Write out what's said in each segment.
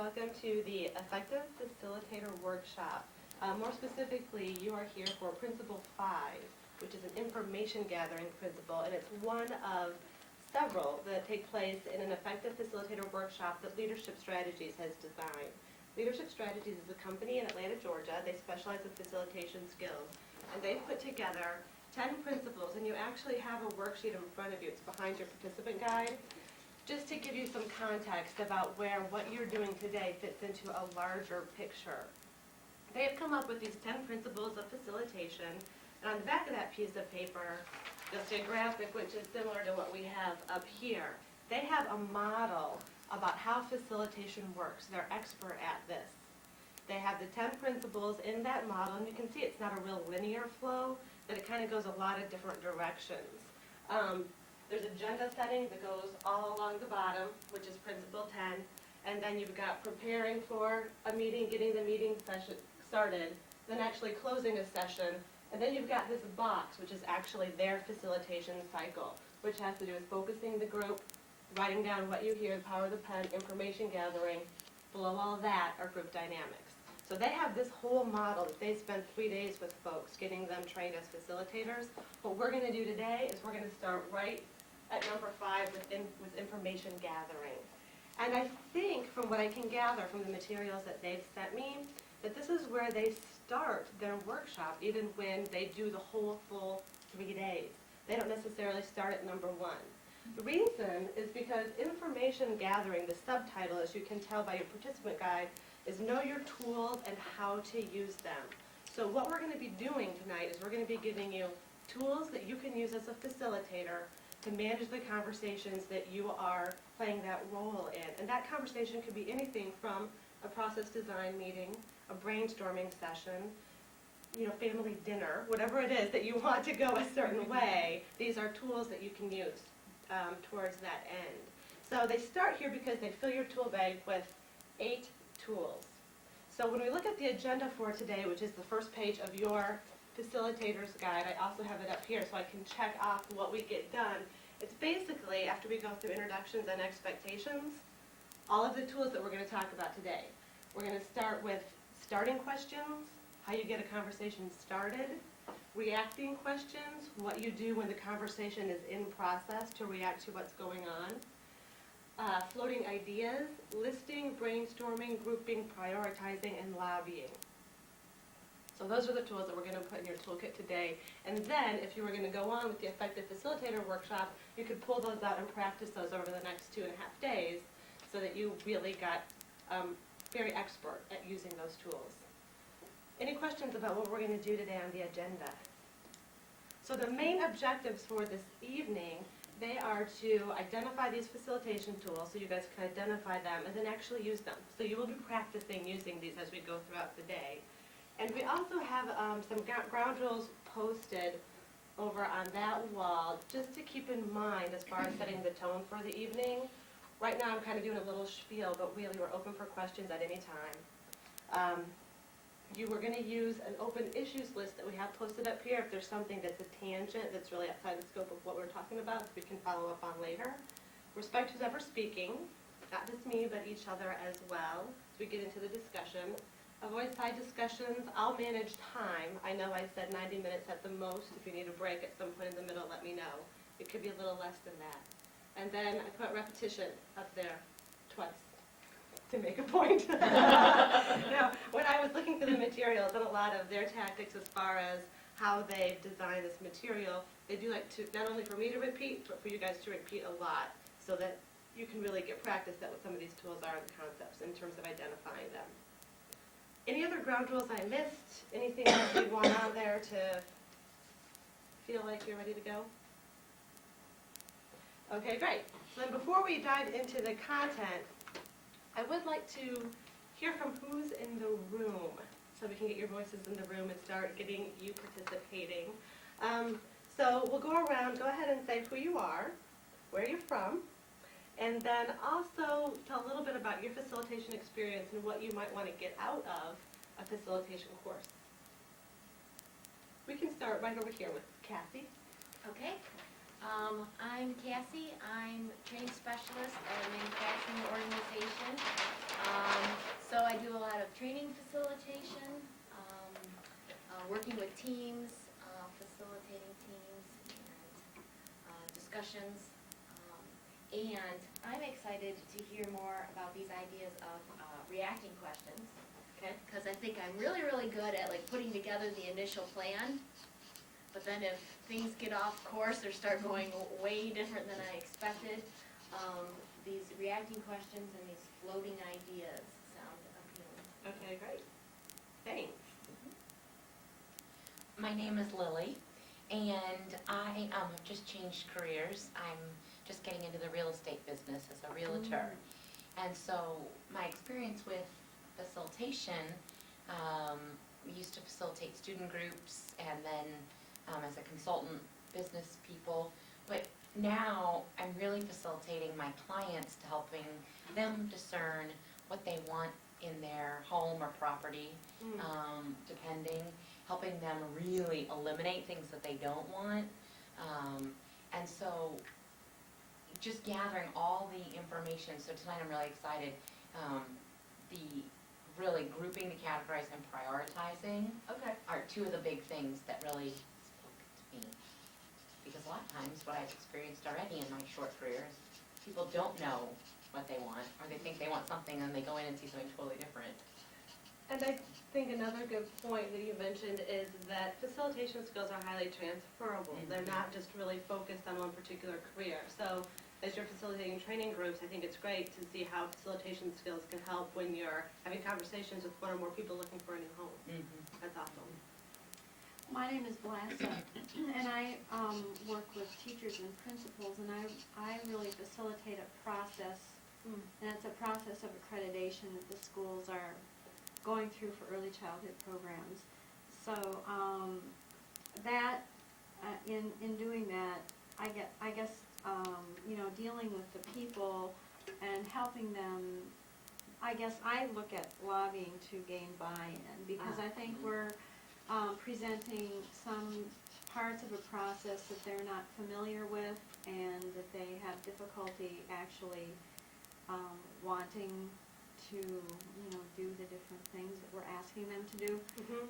welcome to the Effective Facilitator Workshop. More specifically, you are here for Principle 5, which is an information gathering principle, and it's one of several that take place in an Effective Facilitator Workshop that Leadership Strategies has designed. Leadership Strategies is a company in Atlanta, Georgia. They specialize in facilitation skills, and they've put together 10 principles, and you actually have a worksheet in front of you. It's behind your participant guide. Just to give you some context about where what you're doing today fits into a larger picture. They have come up with these 10 principles of facilitation, and on the back of that piece of paper, you'll see a graphic which is similar to what we have up here. They have a model about how facilitation works. They're expert at this. They have the 10 principles in that model, and you can see it's not a real linear flow, that it kind of goes a lot of different directions. There's agenda setting that goes all along the bottom, which is Principle 10, and then you've got preparing for a meeting, getting the meeting session started, then actually closing a session, and then you've got this box, which is actually their facilitation cycle, which has to do with focusing the group, writing down what you hear, the power of the pen, information gathering. Below all that are group dynamics. So they have this whole model that they spend 3 days with folks, getting them trained as facilitators. What we're going to do today is we're going to start right at number 5 with information gathering. And I think from what I can gather from the materials that they've sent me, that this is where they start their workshop, even when they do the whole full 3 days. They don't necessarily start at number 1. The reason is because information gathering, the subtitle, as you can tell by your participant guide, is know your tools and how to use them. So what we're going to be doing tonight is we're going to be giving you tools that you can use as a facilitator to manage the conversations that you are playing that role in. And that conversation could be anything from a process design meeting, a brainstorming session, family dinner, whatever it is that you want to go a certain way. These are tools that you can use towards that end. So they start here because they fill your tool bag with 8 tools. So when we look at the agenda for today, which is the first page of your facilitator's guide, I also have it up here so I can check off what we get done. It's basically, after we go through introductions and expectations, all of the tools that we're going to talk about today. We're going to start with starting questions, how you get a conversation started, reacting questions, what you do when the conversation is in process to react to what's going on, floating ideas, listing, brainstorming, grouping, prioritizing, and lobbying. So those are the tools that we're going to put in your toolkit today. And then, if you were going to go on with the Effective Facilitator Workshop, you could pull those out and practice those over the next 2.5 days so that you really got very expert at using those tools. Any questions about what we're going to do today on the agenda? So the main objectives for this evening, they are to identify these facilitation tools so you guys can identify them and then actually use them. So you will be practicing using these as we go throughout the day. And we also have some ground rules posted over on that wall just to keep in mind as far as setting the tone for the evening. Right now I'm kind of doing a little spiel, but really we're open for questions at any time. You were going to use an open issues list that we have posted up here. If there's something that's a tangent that's really outside the scope of what we're talking about, we can follow up on later. Respect who's ever speaking, not just me, but each other as well, as we get into the discussion. Avoid side discussions. I'll manage time. I know I said 90 minutes at the most. If you need a break at some point in the middle, let me know. It could be a little less than that. And then I put repetition up there twice to make a point. Now, when I was looking through the materials and a lot of their tactics as far as how they've designed this material, they do like to, not only for me to repeat, but for you guys to repeat a lot so that you can really get practice at what some of these tools are and the concepts in terms of identifying them. Any other ground rules I missed? Anything else you want on there to feel like you're ready to go? Okay, great. So then before we dive into the content, I would like to hear from who's in the room so we can get your voices in the room and start getting you participating. So we'll go around, go ahead and say who you are, where you're from, and then also tell a little bit about your facilitation experience and what you might want to get out of a facilitation course. We can start right over here with Kathy. Okay. I'm Cassie. I'm a training specialist at a manufacturing organization. So I do a lot of training facilitation, working with teams, facilitating teams, and discussions. And I'm excited to hear more about these ideas of reacting questions. Okay. Because I think I'm really, really good at like putting together the initial plan. But then if things get off course or start going way different than I expected, these reacting questions and these floating ideas sound appealing. Okay, great. Thanks. My name is Lily, and I have just changed careers. I'm just getting into the real estate business as a realtor. And so my experience with facilitation, we used to facilitate student groups and then as a consultant, business people. But now I'm really facilitating my clients to helping them discern what they want in their home or property, depending, helping them really eliminate things that they don't want. And so just gathering all the information. So tonight I'm really excited. The really grouping, the categorizing, and prioritizing are two of the big things that really spoke to me. Because a lot of times what I've experienced already in my short career is people don't know what they want, or they think they want something and they go in and see something totally different. And I think another good point that you mentioned is that facilitation skills are highly transferable. They're not just really focused on one particular career. So as you're facilitating training groups, I think it's great to see how facilitation skills can help when you're having conversations with one or more people looking for a new home. That's awesome. My name is Blassa, and I work with teachers and principals, and I really facilitate a process, and it's a process of accreditation that the schools are going through for early childhood programs. So in doing that, I guess dealing with the people and helping them, I guess I look at lobbying to gain buy-in, because I think we're presenting some parts of a process that they're not familiar with and that they have difficulty actually wanting to do the different things that we're asking them to do.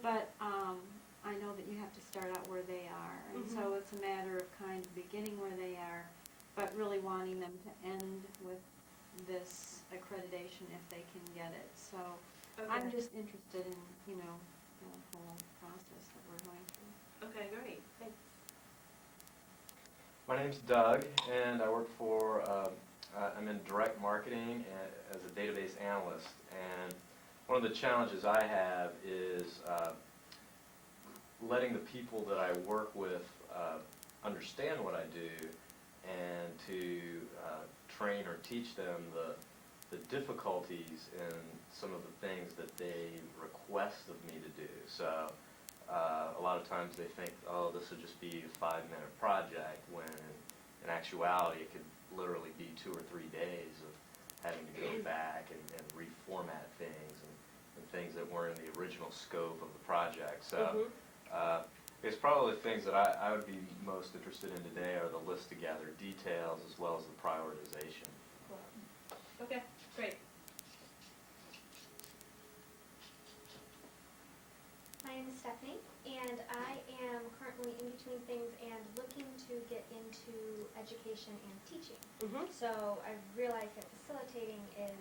But I know that you have to start out where they are, and so it's a matter of kind of beginning where they are, but really wanting them to end with this accreditation if they can get it. So I'm just interested in the whole process that we're going through. Okay, great. Thanks. My name's Doug, and I work for, I'm in direct marketing as a database analyst. And one of the challenges I have is letting the people that I work with understand what I do and to train or teach them the difficulties in some of the things that they request of me to do. So a lot of times they think, oh, this would just be a 5-minute project, when in actuality it could literally be 2 or 3 days of having to go back and reformat things and things that weren't in the original scope of the project. So it's probably the things that I would be most interested in today are the list together details as well as the prioritization. Okay, great. My name is Stephanie, and I am currently in between things and looking to get into education and teaching. So I realized that facilitating is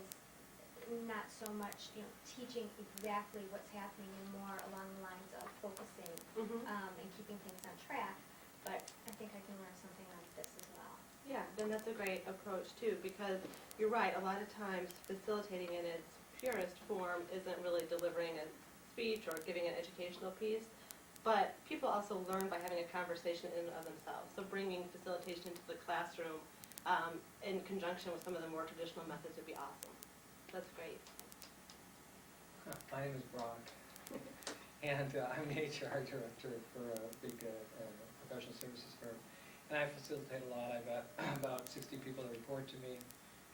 not so much teaching exactly what's happening, and more along the lines of focusing and keeping things on track. But I think I can learn something out of this as well. Yeah, then that's a great approach too, because you're right, a lot of times facilitating in its purest form isn't really delivering a speech or giving an educational piece, but people also learn by having a conversation in and of themselves. So bringing facilitation into the classroom in conjunction with some of the more traditional methods would be awesome. That's great. My name is Brock, and I'm the HR director for a big professional services firm. And I facilitate a lot. I've got about 60 people that report to me.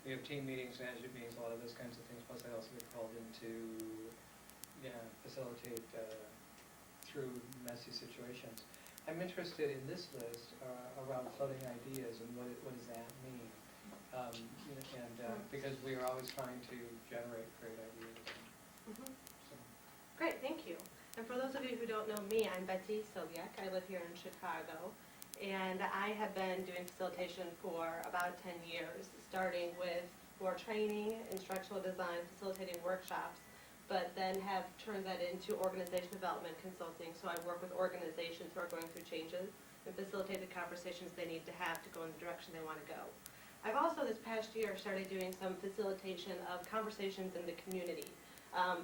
We have team meetings, management meetings, a lot of those kinds of things. Plus I also get called in to facilitate through messy situations. I'm interested in this list around floating ideas and what does that mean? Because we are always trying to generate great ideas. Mhm. So, Great, thank you. And for those of you who don't know me, I'm Betsy Sobieck. I live here in Chicago. And I have been doing facilitation for about 10 years, starting with more training, instructional design, facilitating workshops, but then have turned that into organization development consulting. So I work with organizations who are going through changes and facilitate the conversations they need to have to go in the direction they want to go. I've also this past year started doing some facilitation of conversations in the community.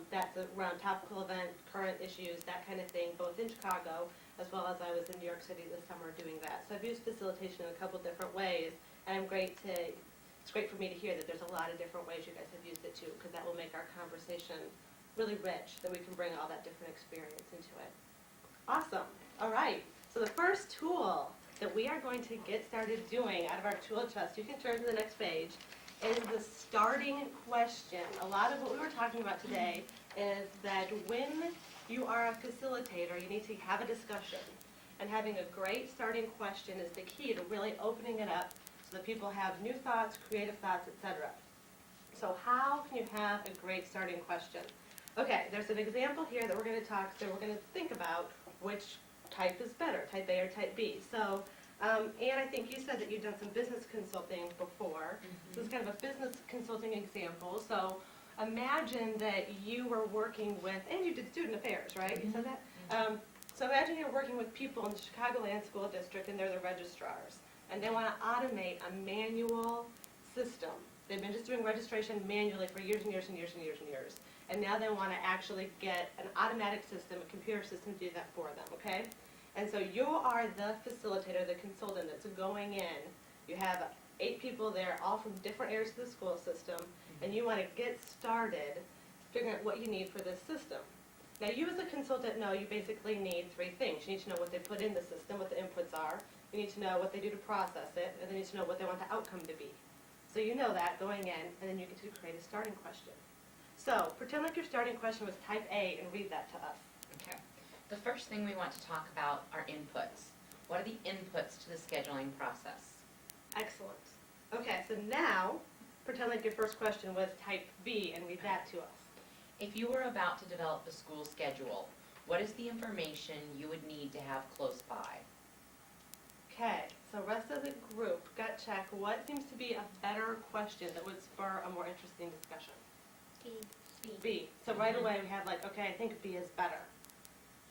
That's around topical events, current issues, that kind of thing, both in Chicago as well as I was in New York City this summer doing that. So I've used facilitation in a couple different ways, and it's great for me to hear that there's a lot of different ways you guys have used it too, because that will make our conversation really rich, that we can bring all that different experience into it. Awesome. All right. So the first tool that we are going to get started doing out of our tool chest, you can turn to the next page, is the starting question. A lot of what we were talking about today is that when you are a facilitator, you need to have a discussion. And having a great starting question is the key to really opening it up so that people have new thoughts, creative thoughts, etc. So how can you have a great starting question? Okay, there's an example here that we're going to think about which type is better, type A or type B. So, Anne, I think you said that you've done some business consulting before. This is kind of a business consulting example. So imagine that you were working with, and you did student affairs, right? You said that? So imagine you're working with people in the Chicagoland School District, and they're the registrars, and they want to automate a manual system. They've been just doing registration manually for years and years and years and years and years. And now they want to actually get an automatic system, a computer system to do that for them, okay? And so you are the facilitator, the consultant that's going in. You have 8 people there, all from different areas of the school system, and you want to get started figuring out what you need for this system. Now, you as a consultant know you basically need 3 things. You need to know what they put in the system, what the inputs are. You need to know what they do to process it, and then you need to know what they want the outcome to be. So you know that going in, and then you get to create a starting question. So pretend like your starting question was type A and read that to us. Okay. The first thing we want to talk about are inputs. What are the inputs to the scheduling process? Excellent. Okay, so now pretend like your first question was type B and read that to us. If you were about to develop a school schedule, what is the information you would need to have close by? Okay, so rest of the group, gut check, what seems to be a better question that would spur a more interesting discussion? B. So right away we have like, okay, I think B is better.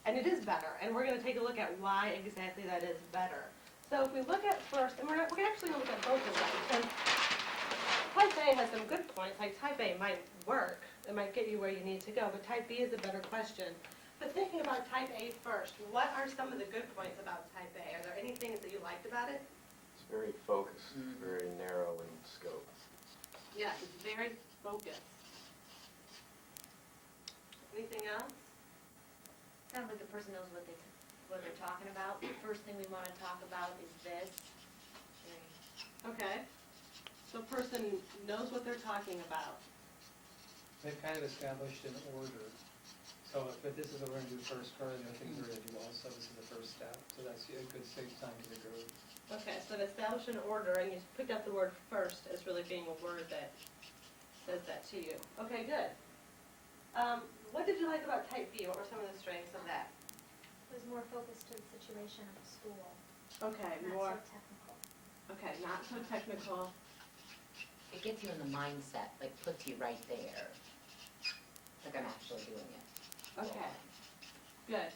And it is better, and we're going to take a look at why exactly that is better. So if we look at first, and we're actually going to look at both of them, because type A has some good points, like type A might work, it might get you where you need to go, but type B is a better question. But thinking about type A first, what are some of the good points about type A? Are there any things that you liked about it? It's very focused, very narrow in scope. Yes, it's very focused. Anything else? Sounds like the person knows what they're talking about. The first thing we want to talk about is this. Okay. So person knows what they're talking about. they've kind of established an order. So if this is what we're going to do first, probably the things we're going to do also, this is the first step. So that's a good safe time to the group. Okay, so to establish an order, and you picked up the word first as really being a word that says that to you. Okay, good. What did you like about type B? What were some of the strengths of that? It was more focused to the situation of the school, Okay, not so technical. Okay, not so technical. It gets you in the mindset, like puts you right there. Like I'm actually doing it. Okay, good.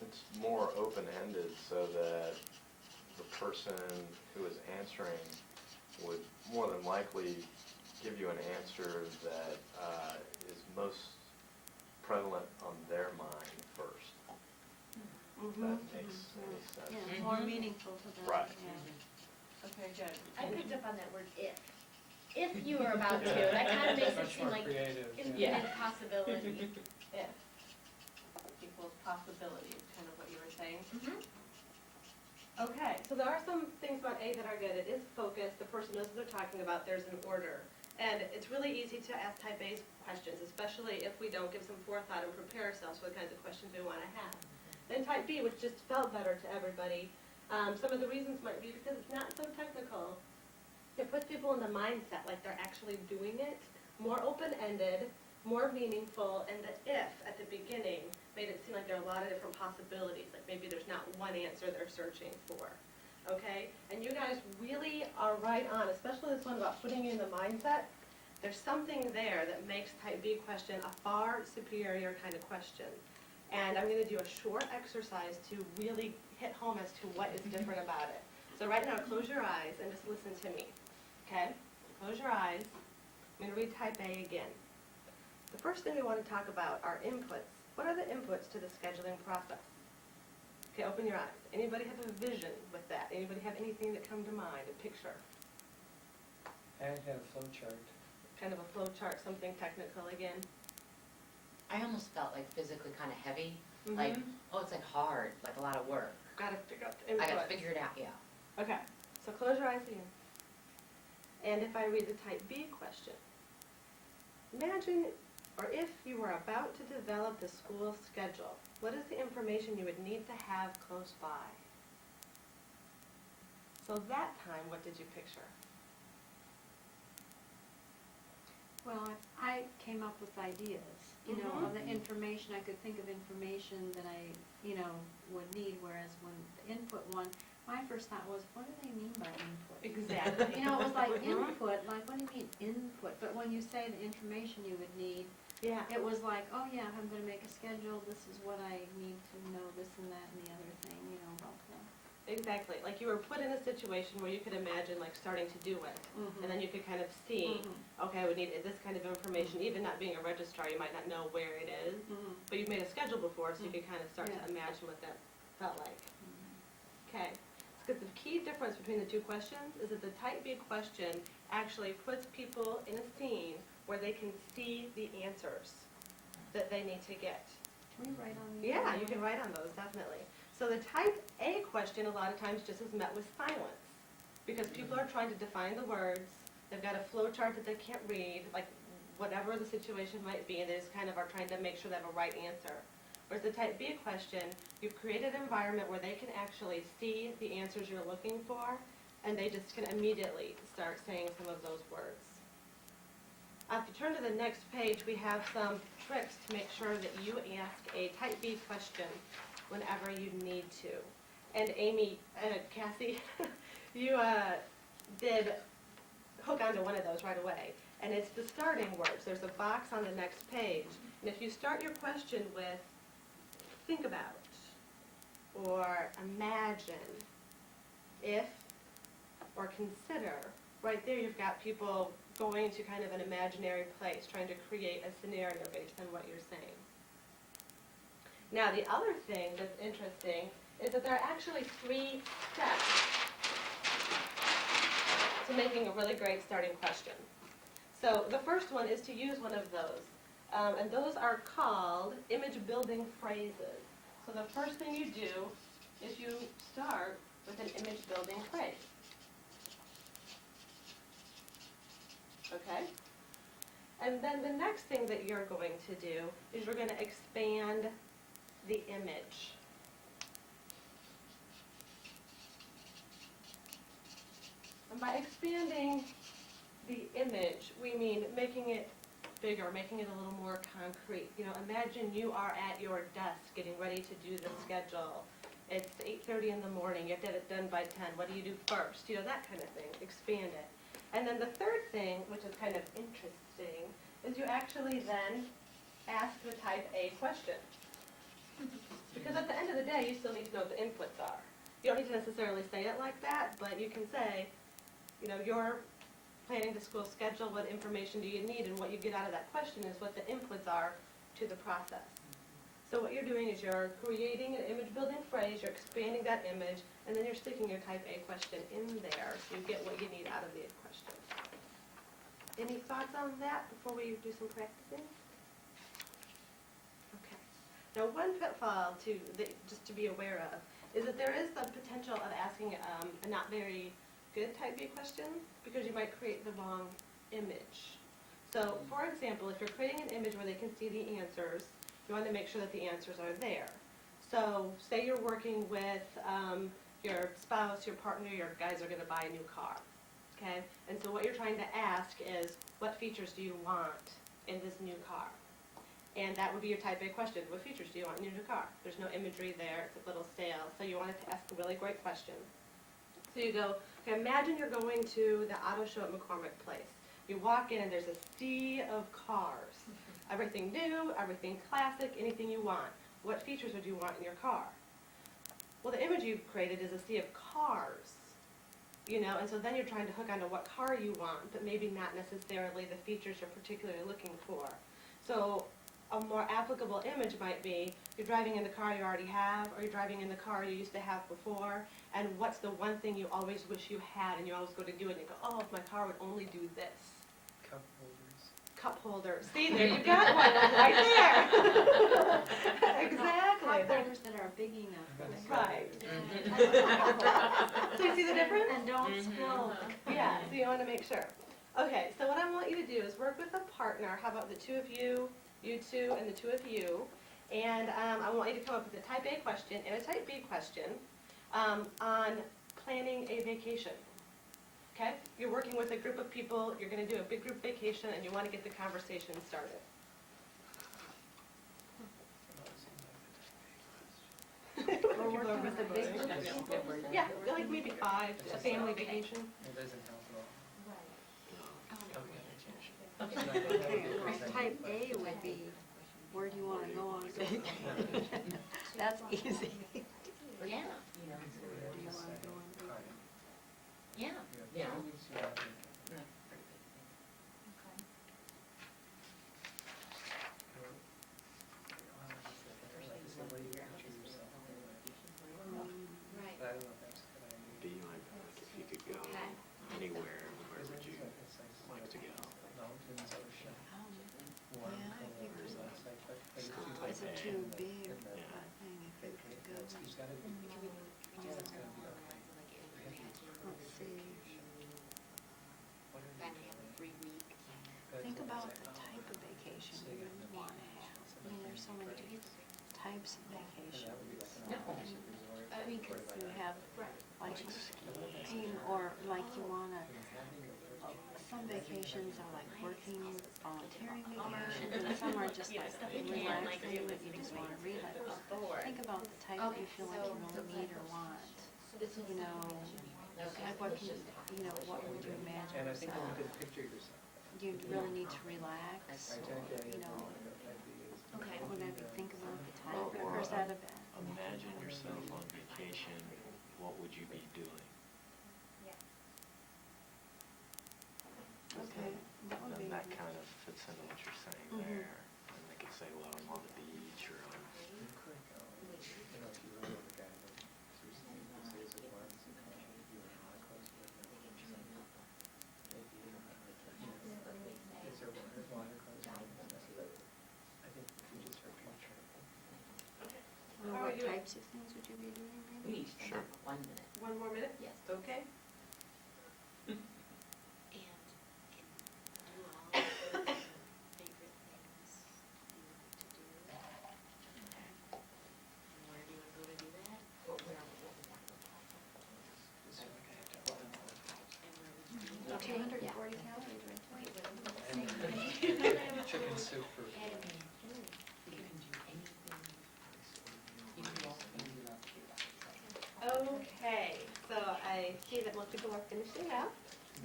It's more open-ended so that the person who is answering would more than likely give you an answer that is most prevalent on their mind first. If that makes any sense. Yeah, more meaningful to them. Right. Yeah. Okay, good. I picked up on that word if. If you were about to, that kind of makes it Much seem more like creative. infinite possibility. If equals possibility is kind of what you were saying. Okay, so there are some things about A that are good. It is focused, the person knows what they're talking about, there's an order. And it's really easy to ask type A questions, especially if we don't give some forethought and prepare ourselves for the kinds of questions we want to have. Then type B, which just felt better to everybody, some of the reasons might be because it's not so technical. It puts people in the mindset like they're actually doing it, more open-ended, more meaningful, and the if at the beginning made it seem like there are a lot of different possibilities, like maybe there's not one answer they're searching for, okay? And you guys really are right on, especially this one about putting you in the mindset. There's something there that makes type B question a far superior kind of question. And I'm going to do a short exercise to really hit home as to what is different about it. So right now, close your eyes and just listen to me, okay? Close your eyes. I'm going to read type A again. The first thing we want to talk about are inputs. What are the inputs to the scheduling process? Okay, open your eyes. Anybody have a vision with that? Anybody have anything that come to mind, a picture? I had a flow chart. Kind of a flow chart, something technical again? I almost felt like physically kind of heavy, like, oh, it's like hard, like a lot of work. Got to figure out the inputs. I gotta figure it out, yeah. Okay, so close your eyes again. And if I read the type B question, imagine, or if you were about to develop the school schedule, what is the information you would need to have close by? So that time, what did you picture? Well, I came up with ideas, you know, of the information. I could think of information that I, you know, would need, whereas when the input one, my first thought was, what do they mean by input? Exactly. You know, it was like input, like what do you mean input? But when you say the information you would need, Yeah. it was like, oh yeah, I'm gonna make a schedule, this is what I need to know, this and that and the other thing, you know, about that. Exactly. Like you were put in a situation where you could imagine like starting to do it. And then you could kind of see, okay, I would need this kind of information. Even not being a registrar, you might not know where it is. But you've made a schedule before, so you could kind of start to imagine what that felt like. Okay. Because the key difference between the two questions is that the type B question actually puts people in a scene where they can see the answers that they need to get. Can we write on these? Yeah, you can write on those, definitely. So the type A question a lot of times just is met with silence because people are trying to define the words. They've got a flow chart that they can't read, like whatever the situation might be, and they just kind of are trying to make sure they have a right answer. Whereas the type B question, you've created an environment where they can actually see the answers you're looking for, and they just can immediately start saying some of those words. If you turn to the next page, we have some tricks to make sure that you ask a type B question whenever you need to. And Amy, Cassie, you did hook onto one of those right away. And it's the starting words. There's a box on the next page. And if you start your question with think about, or imagine, if, or consider, right there you've got people going to kind of an imaginary place, trying to create a scenario based on what you're saying. Now, the other thing that's interesting is that there are actually 3 steps to making a really great starting question. So the first one is to use one of those. And those are called image building phrases. So the first thing you do is you start with an image building phrase. Okay? And then the next thing that you're going to do is you're going to expand the image. And by expanding the image, we mean making it bigger, making it a little more concrete. You know, imagine you are at your desk getting ready to do the schedule. It's 8:30 in the morning, you have to have it done by 10. What do you do first? You know, that kind of thing. Expand it. And then the third thing, which is kind of interesting, is you actually then ask the type A question. Because at the end of the day, you still need to know what the inputs are. You don't need to necessarily say it like that, but you can say, you know, you're planning the school schedule, what information do you need, and what you get out of that question is what the inputs are to the process. So what you're doing is you're creating an image building phrase, you're expanding that image, and then you're sticking your type A question in there so you get what you need out of the question. Any thoughts on that before we do some practicing? Okay. Now one pitfall just to be aware of is that there is the potential of asking a not very good type B question because you might create the wrong image. So for example, if you're creating an image where they can see the answers, you want to make sure that the answers are there. So say you're working with your spouse, your partner, your guys are going to buy a new car, okay? And so what you're trying to ask is, what features do you want in this new car? And that would be your type A question. What features do you want in your new car? There's no imagery there. It's a little stale. So you wanted to ask a really great question. So you go, okay, imagine you're going to the auto show at McCormick Place. You walk in and there's a sea of cars. Everything new, everything classic, anything you want. What features would you want in your car? Well, the image you've created is a sea of cars, you know, and so then you're trying to hook onto what car you want, but maybe not necessarily the features you're particularly looking for. So a more applicable image might be, you're driving in the car you already have, or you're driving in the car you used to have before, and what's the one thing you always wish you had, and you always go to do it, and you go, oh, if my car would only do this. Cup holders. Cup holder. See, there you got one, right there. Exactly. Hot holders that are big enough. Right. Mm-hmm. So you see the difference? And don't spill. Yeah, so you want to make sure. Okay, so what I want you to do is work with a partner. How about the two of you, you two, and the two of you? And I want you to come up with a type A question and a type B question on planning a vacation. Okay? You're working with a group of people, you're going to do a big group vacation, and you want to get the conversation started. People are with a big group. Yeah, like maybe 5, a family vacation. It doesn't help at all. Okay, type A would be, where do you want to go on a vacation? That's easy. Yeah, Where do you want to go on a vacation? yeah. Yeah. Right. But I don't know if that's a good idea. Be like, if you could go Okay. anywhere, where would you It's like to go? Mountains, ocean, warm Yeah, I think colors, so. that's like, but it's too Is it big. too big or Yeah. what thing if you could go? It's gotta be, yeah, it's gotta be okay. Let's see. What are Back you in doing? 3 week. Think about the type of vacation you would want to have. I mean, there's so many types of vacation. That would be like an No. all-inclusive resort. I mean, 'cause you have like skiing or like you want to, some vacations are like working, volunteering vacations, and some are just like relaxing, that you just want to relax. Think about the type you feel like you really need or want. You know, like what can, you know, what would you imagine And I think you yourself? could picture yourself. Do you really need to relax? Right, Or, type A, you know, type B is. Okay. whatever, think about the type, or is that a bad? Imagine yourself on vacation, what would you be doing? Okay, that would be. Then that kind of fits into what you're saying Mhm. there. And they could say, well, I'm on the beach, or I'm, You could go, you know, if you really were the guy that seriously says it once, you know, you were not close to it. Maybe, you know, is there water close by? But I think if you just are picturing. Well, How are what you? types of things would you be doing, maybe? We each Sure. have 1 minute. 1 more minute? Yes. Okay. And can you all favorite things you like to do? And where do you want to go to do that? What would that look It's like I have to hold on. And where would you be? 240 calories, right? And chicken soup for. like? You can do anything. You can do all things. Okay, so I see that most people are finishing up,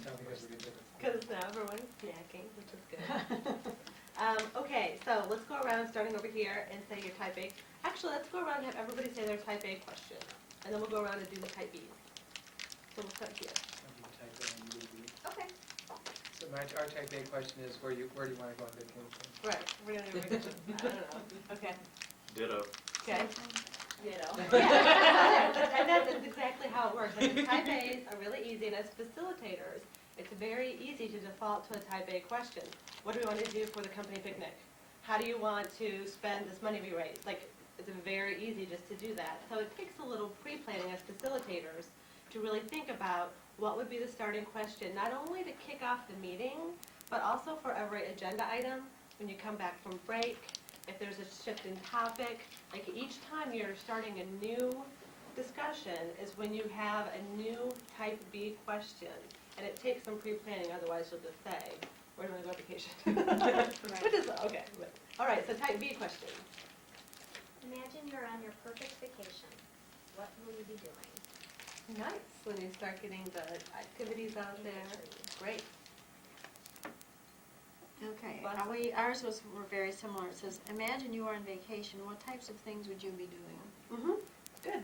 Tell me because we did it. because now everyone's snacking, which is good. Okay, so let's go around, starting over here, and say your type A. Actually, let's go around and have everybody say their type A question, and then we'll go around and do the type Bs. So we'll start here. You type in and you would be. Okay. So our type A question is, where do you want to go on vacation? Right, we're gonna do vacation. I don't know. Okay. Ditto. Okay. Ditto. Yeah, and that's exactly how it works. Like, the type A's are really easy, and as facilitators, it's very easy to default to a type A question. What do we want to do for the company picnic? How do you want to spend this money we raised? Like, it's very easy just to do that. So it takes a little pre-planning as facilitators to really think about what would be the starting question, not only to kick off the meeting, but also for every agenda item, when you come back from break, if there's a shift in topic, like each time you're starting a new discussion is when you have a new type B question. And it takes some pre-planning, otherwise you'll just say, where do I go on vacation? Which is, okay. All right, so type B question. Imagine you're on your perfect vacation. What will you be doing? Nice, when you start getting the activities out there. Great. Okay, Leslie? ours were very similar. It says, imagine you are on vacation, what types of things would you be doing? Mm-hmm, good.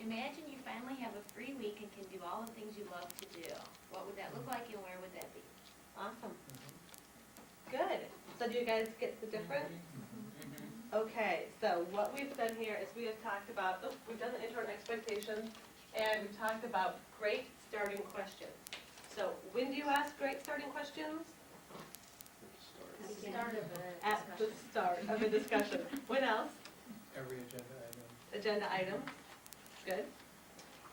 Imagine you finally have a free week and can do all the things you love to do. What would that look like and where would that be? Awesome. Good. So do you guys get the difference? Okay, so what we've done here is we have talked about, we've done the intro and expectations, and we've talked about great starting questions. So when do you ask great starting questions? At the start of a At the discussion. start of a discussion. When else? Every agenda item. Agenda item. Good.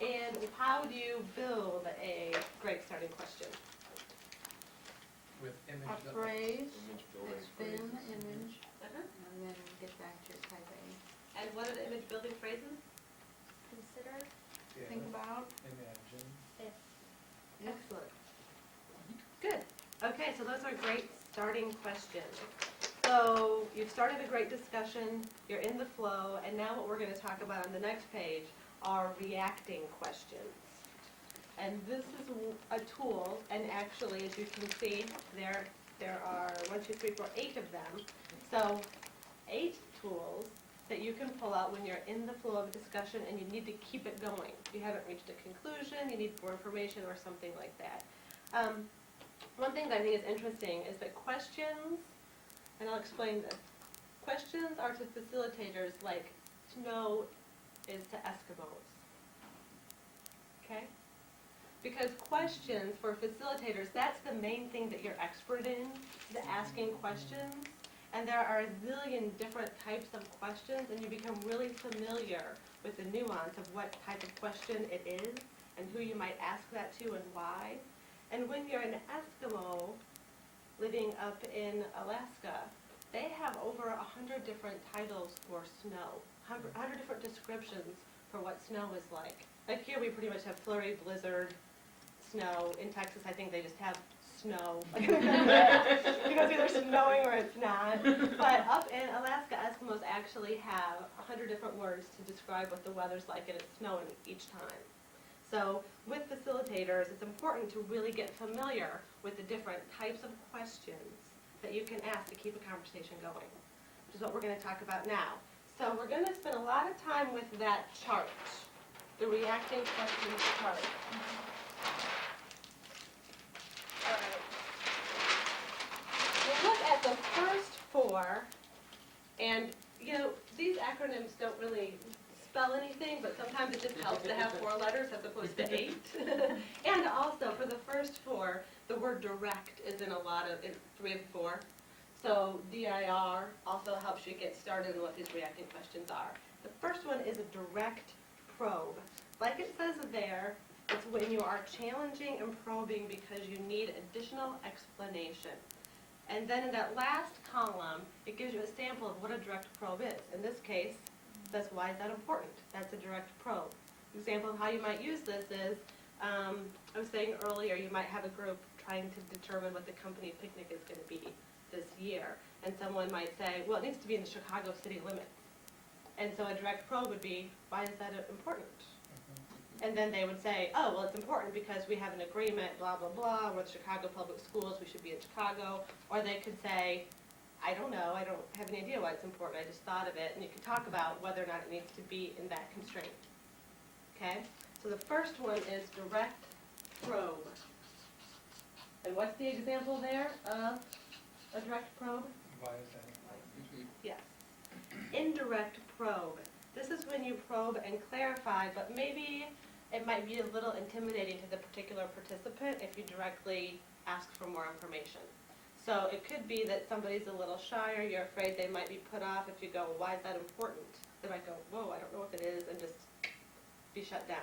And how do you build a great starting question? With image. A phrase, Image building spin, phrases. image, Uh-huh. and then get back to your type A. And what are the image building phrases? Consider Yeah, Think about, imagine. if Excellent. Good. Okay, so those are great starting questions. So you've started a great discussion, you're in the flow, and now what we're going to talk about on the next page are reacting questions. And this is a tool, and actually, as you can see, there are 8 of them. So 8 tools that you can pull out when you're in the flow of a discussion and you need to keep it going. You haven't reached a conclusion, you need more information or something like that. One thing that I think is interesting is that questions, and I'll explain this, questions are to facilitators like snow is to Eskimos. Okay? Because questions for facilitators, that's the main thing that you're expert in, the asking questions. And there are a zillion different types of questions, and you become really familiar with the nuance of what type of question it is, and who you might ask that to and why. And when you're an Eskimo living up in Alaska, they have over 100 different titles for snow, 100 different descriptions for what snow is like. Like here we pretty much have flurry, blizzard, snow. In Texas, I think they just have snow. Because it's either snowing or it's not. But up in Alaska, Eskimos actually have 100 different words to describe what the weather's like, and it's snowing each time. So with facilitators, it's important to really get familiar with the different types of questions that you can ask to keep a conversation going, which is what we're going to talk about now. So we're going to spend a lot of time with that chart, the reacting questions chart. All right. We'll look at the first 4, and you know, these acronyms don't really spell anything, but sometimes it just helps to have 4 letters as opposed to 8. And also, for the first 4, the word direct is in 3 of 4. So DIR also helps you get started in what these reacting questions are. The first one is a direct probe. Like it says there, it's when you are challenging and probing because you need additional explanation. And then in that last column, it gives you a sample of what a direct probe is. In this case, that's why is that important. That's a direct probe. Example of how you might use this is, I was saying earlier, you might have a group trying to determine what the company picnic is going to be this year. And someone might say, well, it needs to be in the Chicago city limits. And so a direct probe would be, why is that important? And then they would say, oh, well, it's important because we have an agreement, blah, blah, blah, we're the Chicago Public Schools, we should be in Chicago. Or they could say, I don't know, I don't have any idea why it's important, I just thought of it. And you could talk about whether or not it needs to be in that constraint. Okay? So the first one is direct probe. And what's the example there of a direct probe? Why is that important? Yes. Indirect probe. This is when you probe and clarify, but maybe it might be a little intimidating to the particular participant if you directly ask for more information. So it could be that somebody's a little shyer, you're afraid they might be put off if you go, well, why is that important? They might go, whoa, I don't know what it is, and just be shut down.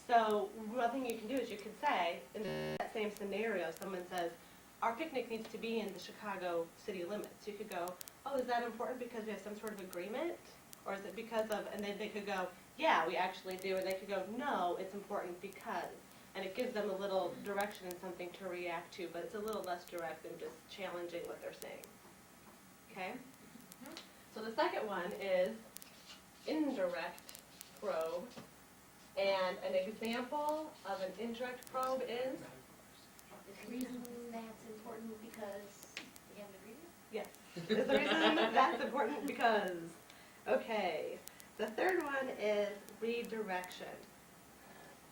So one thing you can do is you could say, in that same scenario, someone says, our picnic needs to be in the Chicago city limits. You could go, oh, is that important because we have some sort of agreement? Or is it because of, and then they could go, yeah, we actually do, and they could go, no, it's important because. And it gives them a little direction and something to react to, but it's a little less direct than just challenging what they're saying. Okay? So the second one is indirect probe. And an example of an indirect probe is? The reason that's important because you haven't agreed? Yes. Is the reason that's important because. Okay. The third one is redirection.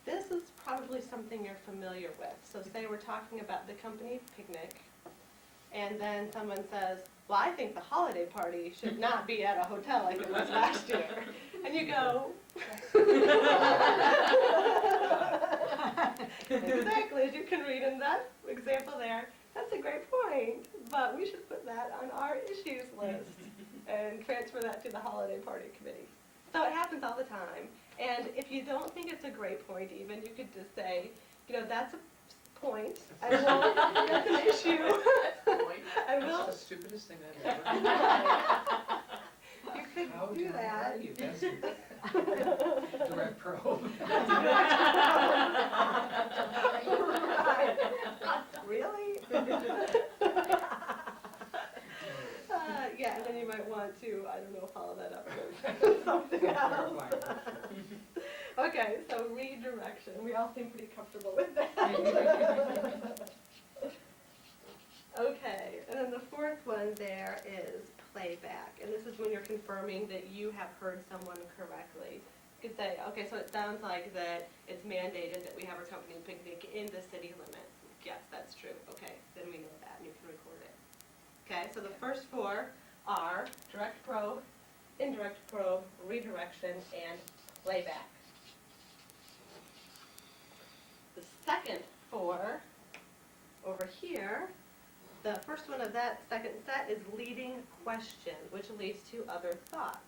This is probably something you're familiar with. So say we're talking about the company picnic, and then someone says, well, I think the holiday party should not be at a hotel like it was last year. And you go, exactly, as you can read in that example there, that's a great point, but we should put that on our issues list and transfer that to the holiday party committee. So it happens all the time. And if you don't think it's a great point even, you could just say, you know, that's a point, and we'll, that's an issue. And we'll, That's the stupidest thing I've ever you could How do do I that. argue? That's direct probe. Right. Really? Yeah, and then you might want to, I don't know, follow that up with something else. Okay, so redirection. We all seem pretty comfortable with that. Okay, and then the fourth one there is playback. And this is when you're confirming that you have heard someone correctly. You could say, okay, so it sounds like that it's mandated that we have our company picnic in the city limits. Yes, that's true. Okay, then we know that and you can record it. Okay, so the first four are direct probe, indirect probe, redirection, and playback. The second four over here, the first one of that second set is leading question, which leads to other thoughts.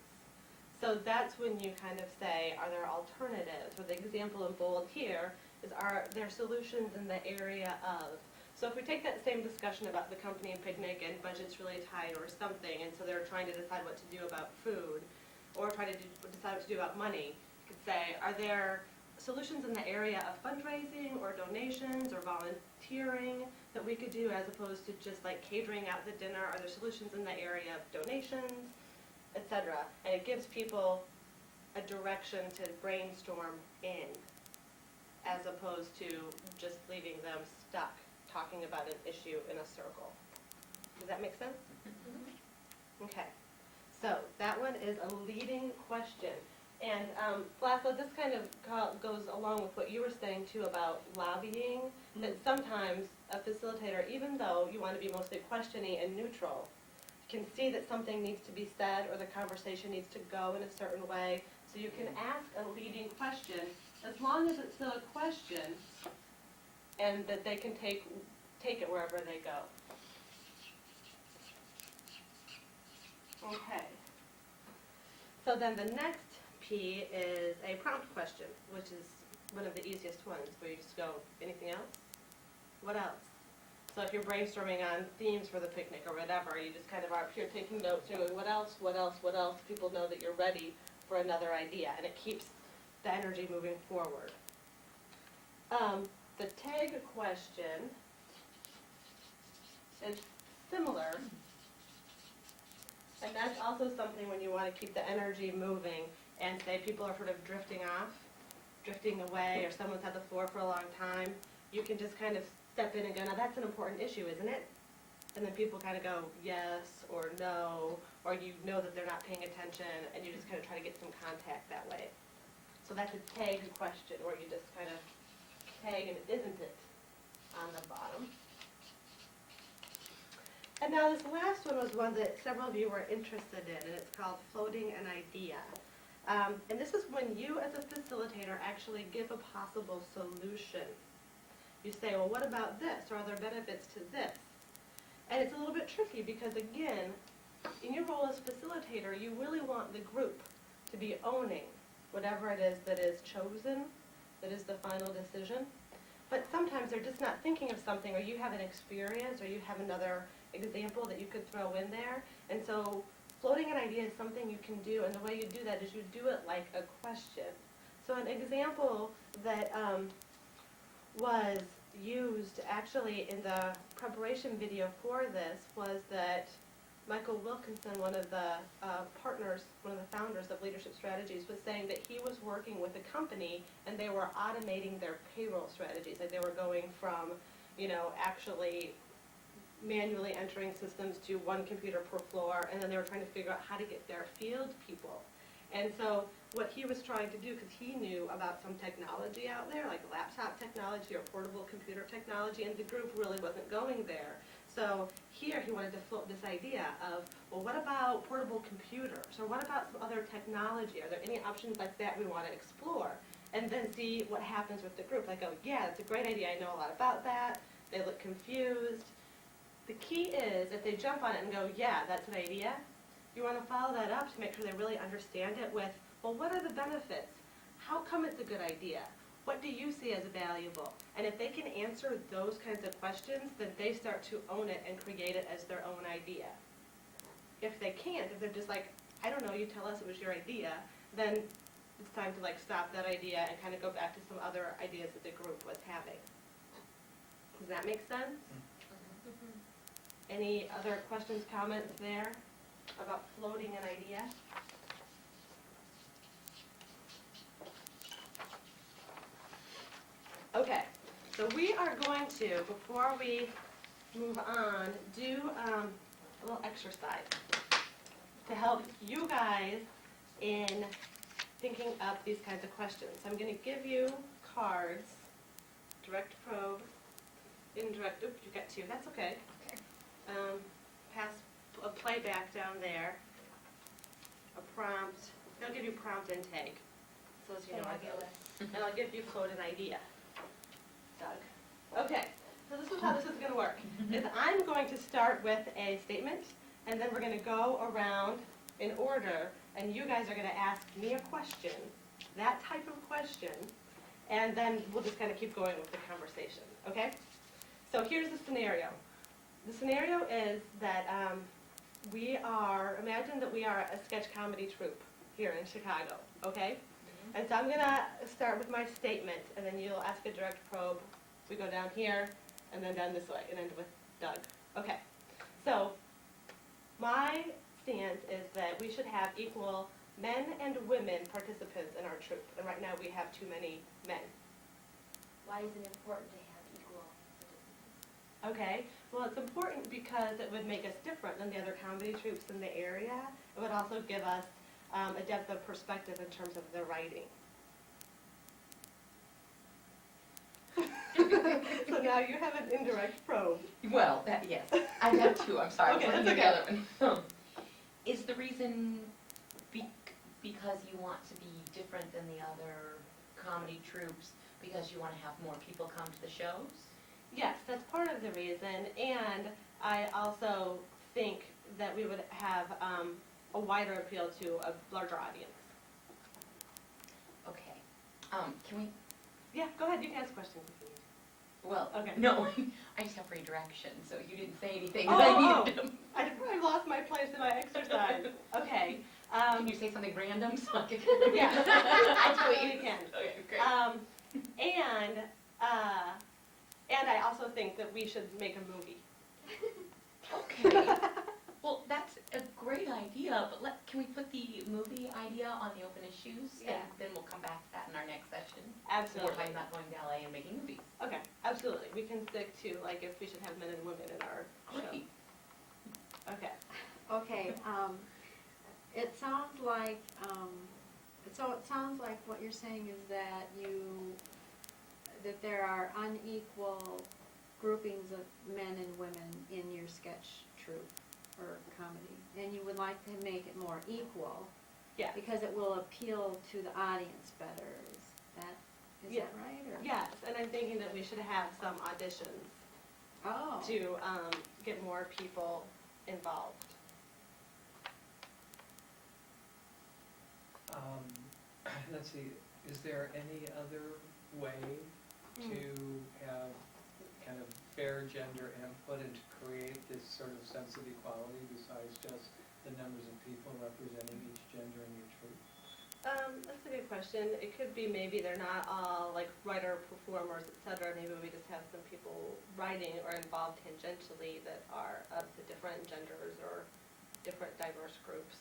So that's when you kind of say, are there alternatives? Or the example in bold here is, are there solutions in the area of? So if we take that same discussion about the company and picnic and budget's really tight or something, and so they're trying to decide what to do about food, or trying to decide what to do about money, you could say, are there solutions in the area of fundraising or donations or volunteering that we could do as opposed to just like catering out the dinner? Are there solutions in the area of donations, etc.? And it gives people a direction to brainstorm in as opposed to just leaving them stuck talking about an issue in a circle. Does that make sense? Okay. So that one is a leading question. And Laszlo, this kind of goes along with what you were saying too about lobbying, that sometimes a facilitator, even though you want to be mostly questioning and neutral, can see that something needs to be said or the conversation needs to go in a certain way. So you can ask a leading question as long as it's still a question and that they can take it wherever they go. Okay. So then the next P is a prompt question, which is one of the easiest ones, where you just go, anything else? What else? So if you're brainstorming on themes for the picnic or whatever, you just kind of are up here taking notes, you're going, what else, what else, what else? People know that you're ready for another idea, and it keeps the energy moving forward. The tag question is similar, and that's also something when you want to keep the energy moving and say people are sort of drifting off, drifting away, or someone's had the floor for a long time, you can just kind of step in and go, now that's an important issue, isn't it? And then people kind of go yes or no, or you know that they're not paying attention, and you just kind of try to get some contact that way. So that's a tag question, where you just kind of tag and isn't it on the bottom. And now this last one was one that several of you were interested in, and it's called floating an idea. And this is when you as a facilitator actually give a possible solution. You say, well, what about this? Or are there benefits to this? And it's a little bit tricky because, again, in your role as facilitator, you really want the group to be owning whatever it is that is chosen, that is the final decision. but sometimes they're just not thinking of something, or you have an experience, or you have another example that you could throw in there. And so floating an idea is something you can do, and the way you do that is you do it like a question. So an example that was used actually in the preparation video for this was that Michael Wilkinson, one of the partners, one of the founders of Leadership Strategies, was saying that he was working with a company and they were automating their payroll strategies. Like they were going from, actually manually entering systems to one computer per floor, and then they were trying to figure out how to get their field people. And so what he was trying to do, because he knew about some technology out there, like laptop technology or portable computer technology, and the group really wasn't going there. So here he wanted to float this idea of, well, what about portable computers? Or what about some other technology? Are there any options like that we want to explore? And then see what happens with the group. Like, oh, yeah, that's a great idea. I know a lot about that. They look confused. The key is, if they jump on it and go, yeah, that's an idea, you want to follow that up to make sure they really understand it with, well, what are the benefits? How come it's a good idea? What do you see as valuable? And if they can answer those kinds of questions, then they start to own it and create it as their own idea. If they can't, if they're just like, I don't know, you tell us it was your idea, then it's time to like stop that idea and kind of go back to some other ideas that the group was having. Does that make sense? Any other questions, comments there about floating an idea? Okay, so we are going to, before we move on, do a little exercise to help you guys in thinking up these kinds of questions. I'm going to give you cards, direct probe, indirect, oops, you got two, that's okay. Pass a playback down there, a prompt, they'll give you prompt intake, so as you know, and I'll give you float an idea. Doug. Okay, so this is how this is going to work. Is I'm going to start with a statement, and then we're going to go around in order, and you guys are going to ask me a question, that type of question, and then we'll just kind of keep going with the conversation, okay? So here's the scenario. The scenario is that imagine that we are a sketch comedy troupe here in Chicago, okay? And so I'm going to start with my statement, and then you'll ask a direct probe. We go down here, and then down this way, and end with Doug. Okay, so my stance is that we should have equal men and women participants in our troupe, and right now we have too many men. Why is it important to have equal participants? Okay, well, it's important because it would make us different than the other comedy troupes in the area. It would also give us a depth of perspective in terms of the writing. So now you have an indirect probe. Well, yes, I have two, I'm sorry. Okay, I was that's looking at okay. the other one. Is the reason because you want to be different than the other comedy troupes, because you want to have more people come to the shows? Yes, that's part of the reason, and I also think that we would have a wider appeal to a larger audience. Okay. Can we, Yeah, go ahead, you can ask questions if you need. well, Okay. no, I just have redirection, so you didn't say anything Oh, that I oh. needed them. I lost my place in my exercise. Okay. Can you say something random so I can? Yes, absolutely you can. Okay, great. And I also think that we should make a movie. Okay. Well, that's a great idea, but can we put the movie idea on the open issues? Yeah. And then we'll come back to that in our next session. Absolutely. More time not going to LA and making movies. Okay, absolutely. We can stick to, like, if we should have men and women in our show. Great. Okay. Okay, it sounds like, it sounds like what you're saying is that that there are unequal groupings of men and women in your sketch troupe or comedy, and you would like to make it more equal. Yeah. Because it will appeal to the audience better, is Yeah. that right? Or? Yes, and I'm thinking that we should have some auditions Oh. to get more people involved. Let's see, is there any other way to have kind of fair gender input and to create this sort of sense of equality besides just the numbers of people representing each gender in each group? That's a good question. It could be maybe they're not all like writer, performers, et cetera. Maybe we just have some people writing or involved tangentially that are of the different genders or different diverse groups.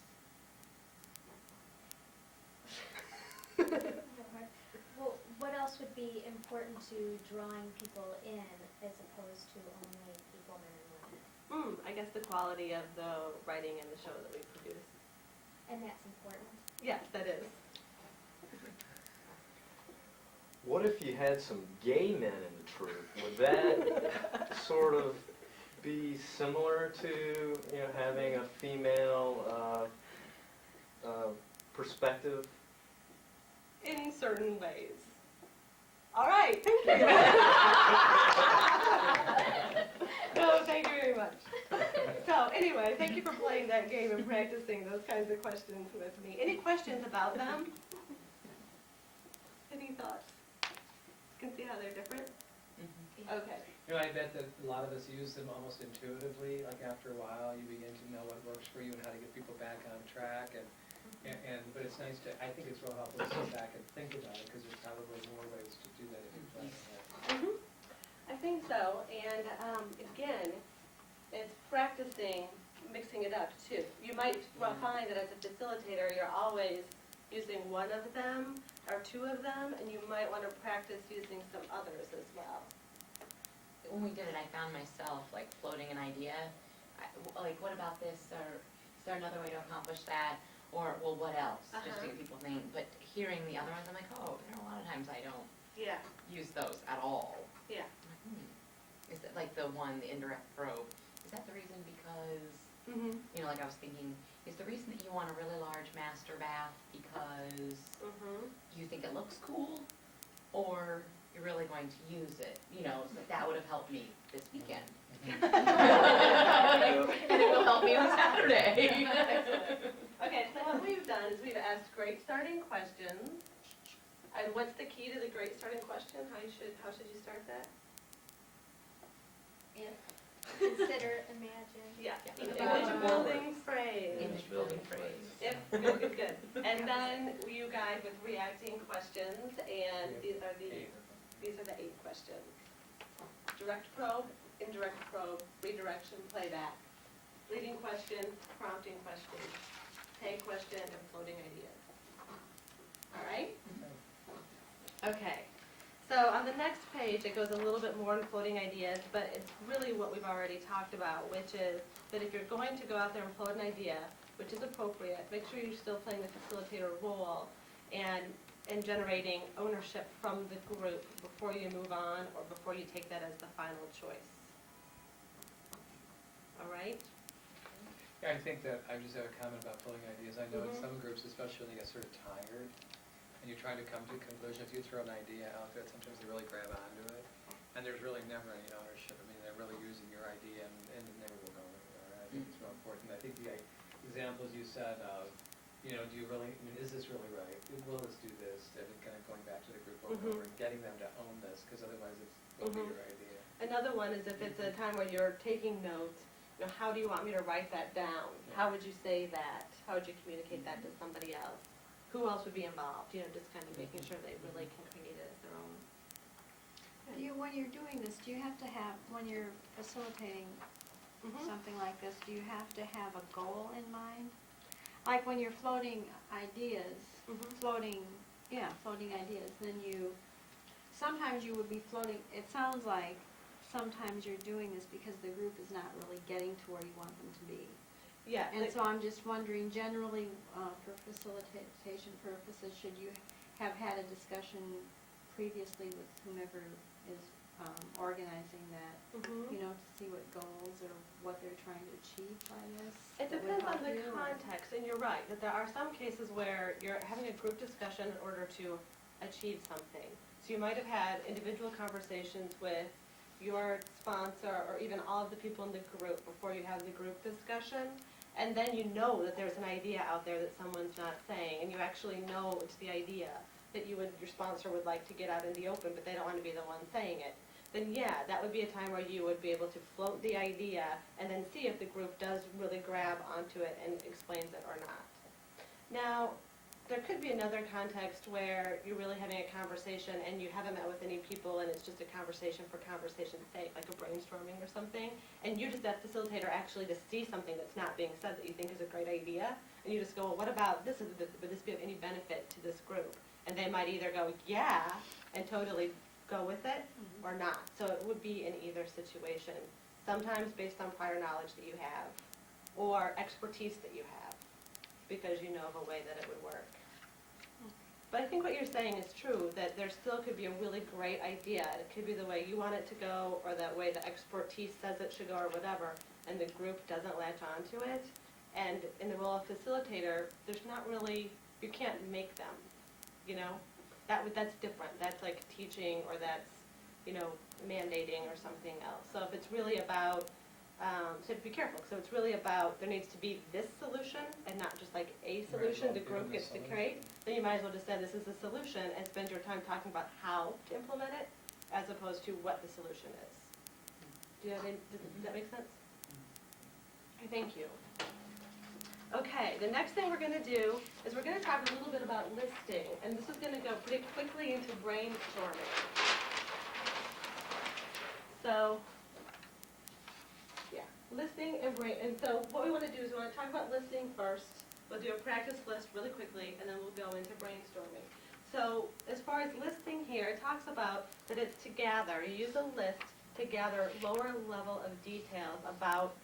Well, what else would be important to drawing people in as opposed to only equal men and women? I guess the quality of the writing and the show that we produce. And that's important. Yes, that is. What if you had some gay men in the troupe? Would that sort of be similar to, you know, having a female perspective? In certain ways. All right, thank you. No, thank you very much. So anyway, thank you for playing that game and practicing those kinds of questions with me. Any questions about them? Any thoughts? You can see how they're different? Okay. You know, I bet that a lot of us use them almost intuitively, like after a while, you begin to know what works for you and how to get people back on track, but it's nice to, I think it's real helpful to sit back and think about it, because there's probably more ways to do that if you plan ahead. I think so, and again, it's practicing mixing it up too. You might find that as a facilitator, you're always using one of them or two of them, and you might want to practice using some others as well. When we did it, I found myself like floating an idea, like what about this, or is there another way to accomplish that? Or, well, what else? Just to get people thinking. But hearing the other ones, I'm like, oh, you know, a lot of times I don't Yeah, use those at all. yeah. I'm like, Is it like the one, the indirect probe? Is that the reason because, you know, like I was thinking, is the reason that you want a really large master bath because you think it looks cool? Or you're really going to use it? You know, so that would have helped me this weekend. And it will help me on Saturday. Okay, so what we've done is we've asked great starting questions. And what's the key to the great starting question? How should you start that? Consider, imagine. Yeah. Yeah. Image building phrase. Image building phrase. Yep, good, good, good. And then you guide with reacting questions, and these are the 8 questions. Direct probe, indirect probe, redirection, playback. Leading question, prompting question, tag question, and floating ideas. All right? Okay. So on the next page, it goes a little bit more on floating ideas, but it's really what we've already talked about, which is that if you're going to go out there and float an idea, which is appropriate, make sure you're still playing the facilitator role and generating ownership from the group before you move on or before you take that as the final choice. All right? Yeah, I think that, I just have a comment about pulling ideas. I know in some groups, especially when they get sort of tired, and you're trying to come to a conclusion, if you throw an idea out there, sometimes they really grab onto it, and there's really never any ownership. I mean, they're really using your idea, and it never will go anywhere. I think it's real important. I think the examples you said of, you know, do you really, I mean, is this really right? Will this do this? And kind of going back to the group over and over and getting them to own this, because otherwise it won't be your idea. Another one is if it's a time where you're taking notes, you know, how do you want me to write that down? How would you say that? How would you communicate that to somebody else? Who else would be involved? You know, just kind of making sure they really can create it as their own. When you're doing this, do you have to have, when you're facilitating something like this, do you have to have a goal in mind? Like when you're floating ideas, floating ideas, then sometimes you would be floating, it sounds like sometimes you're doing this because the group is not really getting to where you want them to be. Yeah. And so I'm just wondering, generally, for facilitation purposes, should you have had a discussion previously with whomever is organizing that, you know, to see what goals or what they're trying to achieve by this? It depends on the context, and you're right, that there are some cases where you're having a group discussion in order to achieve something. So you might have had individual conversations with your sponsor or even all of the people in the group before you have the group discussion, And then you know that there's an idea out there that someone's not saying, and you actually know it's the idea that your sponsor would like to get out in the open, but they don't want to be the one saying it. Then yeah, that would be a time where you would be able to float the idea and then see if the group does really grab onto it and explains it or not. Now, there could be another context where you're really having a conversation and you haven't met with any people and it's just a conversation for conversation's sake, like a brainstorming or something, and you just, that facilitator, actually just see something that's not being said that you think is a great idea, and you just go, well, what about this? Would this be of any benefit to this group? And they might either go, yeah, and totally go with it, or not. So it would be in either situation, sometimes based on prior knowledge that you have, or expertise that you have, because you know of a way that it would work. But I think what you're saying is true, that there still could be a really great idea. It could be the way you want it to go, or that way the expertise says it should go, or whatever, and the group doesn't latch onto it. And in the role of facilitator, there's not really, you can't make them, you know? That's different. That's like teaching, or that's, you know, mandating or something else. So if it's really about, so be careful. So it's really about, there needs to be this solution and not just like a solution well, the group given the gets to solution. create. Then you might as well just say this is the solution and spend your time talking about how to implement it as opposed to what the solution is. Does that make sense? Okay, thank you. Okay, the next thing we're going to do is we're going to talk a little bit about listing, and this is going to go pretty quickly into brainstorming. So, yeah, listing and and so what we want to do is we want to talk about listing first. We'll do a practice list really quickly, and then we'll go into brainstorming. So, as far as listing here, it talks about that it's to gather. You use a list to gather lower level of details about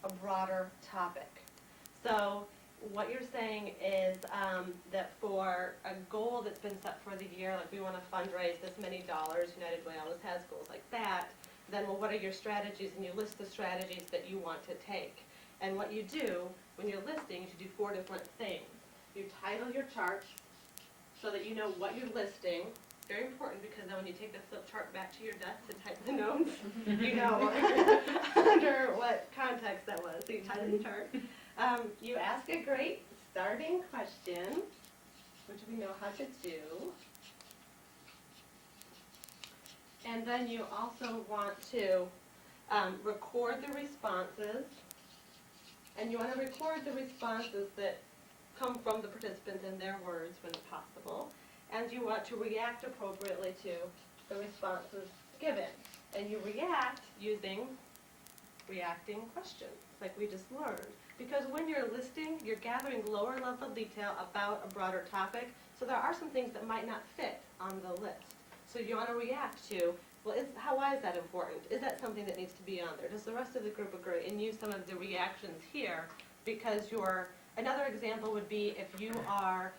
a broader topic. So what you're saying is that for a goal that's been set for the year, like we want to fundraise this many dollars, United Way always has goals like that, then well, what are your strategies? And you list the strategies that you want to take. And what you do when you're listing is you do 4 different things. You title your chart so that you know what you're listing. Very important, because then when you take the flip chart back to your desk to type the notes, you know under what context that was. So you title your chart. You ask a great starting question, which we know how to do. And then you also want to record the responses. And you want to record the responses that come from the participants in their words when possible. And you want to react appropriately to the responses given. And you react using reacting questions, like we just learned. Because when you're listing, you're gathering lower level detail about a broader topic, so there are some things that might not fit on the list. So you want to react to, well, why is that important? Is that something that needs to be on there? Does the rest of the group agree? And use some of the reactions here, because another example would be if you are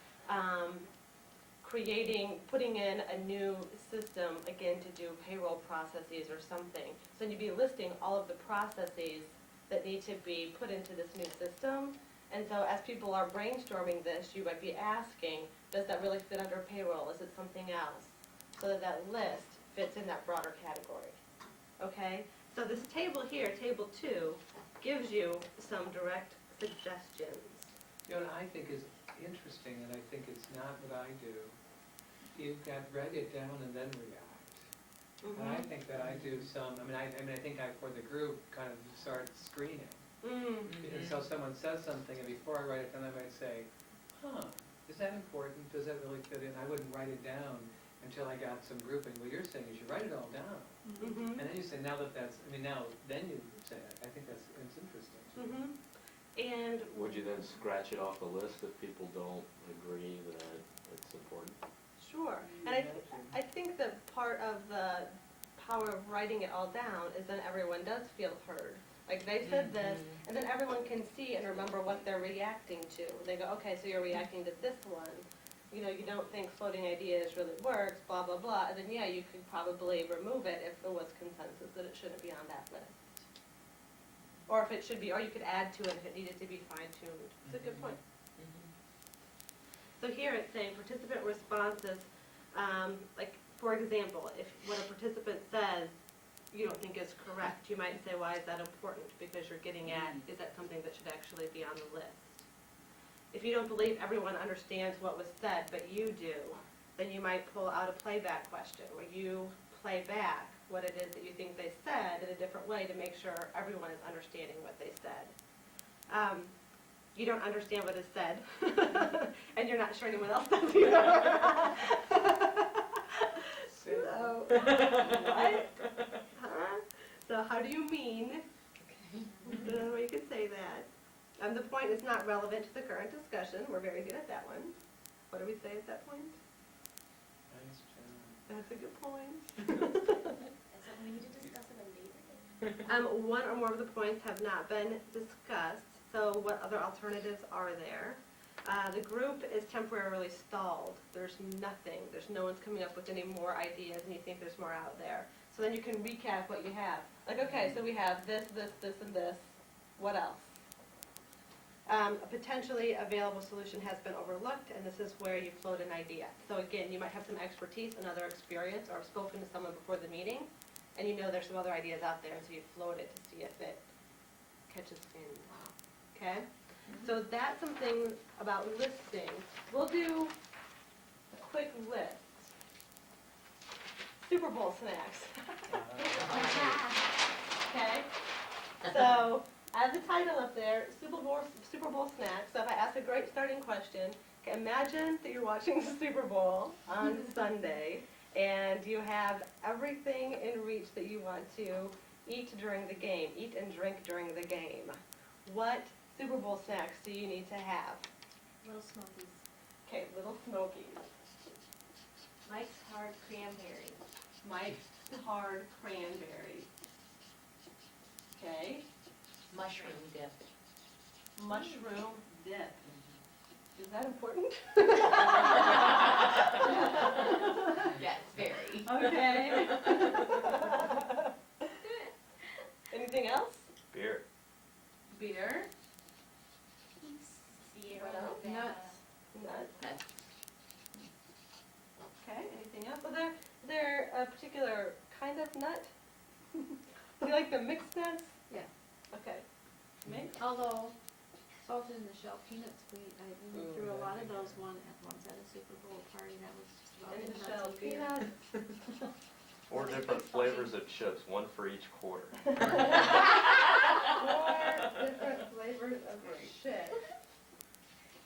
putting in a new system, again, to do payroll processes or something. So you'd be listing all of the processes that need to be put into this new system. And so as people are brainstorming this, you might be asking, does that really fit under payroll? Is it something else? So that list fits in that broader category. Okay? So this table here, table 2, gives you some direct suggestions. You know what I think is interesting, and I think it's not what I do, you've got write it down and then react. And I think that I do some, I think I, for the group, kind of start screening. And so someone says something, and before I write it down, I might say, is that important? Does that really fit in? I wouldn't write it down until I got some grouping. What you're saying is you write it all down. And then you say, then you say it. I think it's interesting. And Would you then scratch it off the list if people don't agree that it's important? sure. And I think that part of the power of writing it all down is then everyone does feel heard. Like they said this, and then everyone can see and remember what they're reacting to. They go, okay, so you're reacting to this one. You know, you don't think floating ideas really works, blah, blah, blah. And then, yeah, you could probably remove it if there was consensus that it shouldn't be on that list. Or if it should be, or you could add to it if it needed to be fine-tuned. It's a good point. So here it's saying participant responses, like, for example, if what a participant says, you don't think is correct. You might say, why is that important? Because you're getting at, is that something that should actually be on the list? If you don't believe everyone understands what was said, but you do, then you might pull out a playback question where you play back what it is that you think they said in a different way to make sure everyone is understanding what they said. You don't understand what is said, and you're not sure anyone else does either. So, what? Huh? So how do you mean? There's another way you could say that. The point is not relevant to the current discussion. We're very good at that one. What do we say at that point? Nice job. That's a good point. That's something we need to discuss at a later date. One or more of the points have not been discussed, so what other alternatives are there? The group is temporarily stalled. There's nothing. There's no one's coming up with any more ideas, and you think there's more out there. So then you can recap what you have. Like, okay, so we have this, this, this, and this. What else? A potentially available solution has been overlooked, and this is where you float an idea. So again, you might have some expertise and other experience, or have spoken to someone before the meeting, and you know there's some other ideas out there, so you float it to see if it catches in. Okay? So that's something about listing. We'll do a quick list. Super Bowl snacks. Okay? So, I have the title up there, Super Bowl snacks. So if I ask a great starting question, okay, imagine that you're watching the Super Bowl on Sunday, and you have everything in reach that you want to eat during the game, eat and drink during the game. What Super Bowl snacks do you need to have? Little Smokies. Okay, Little Smokies. Mike's Hard Cranberry. Mike's Hard Cranberry. Okay, Mushroom dip. mushroom dip. Is that important? Yes, very. Okay. Anything else? Beer. Beer. Sierra What else? Nevada. Nuts. That's Okay, anything else? Is there a particular kind of nut? Do you like the mixed nuts? Yeah. Okay. Mixed? Although salted in the shell peanuts, we Ooh, threw a lot of yeah. those once at a Super Bowl party, that was just about In the the nuts shell and beer. peanuts. Four different flavors of chips, one for each quarter. 4 different flavors of chip.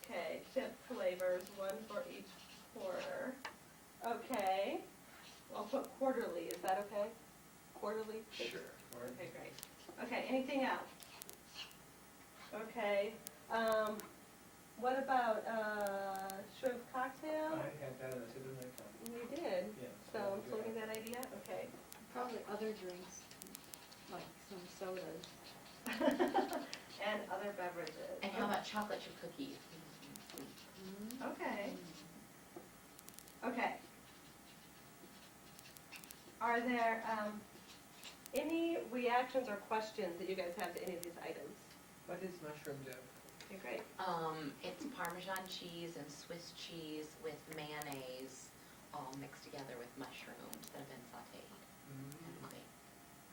Okay, chip flavors, 1 for each quarter. Okay. I'll put quarterly, is that okay? Quarterly? Sure. Okay, great. Okay, anything else? Okay, what about, shrimp cocktail? I had that on the tip of my tongue. You did? Yeah. So I'm floating that idea, okay. Probably other drinks, like some sodas. And other beverages. And how about chocolate chip cookies? Okay. Okay. Are there, any reactions or questions that you guys have to any of these items? What is mushroom dip? Okay, great. It's Parmesan cheese and Swiss cheese with mayonnaise, all mixed together with mushrooms that have been sauteed. and baked.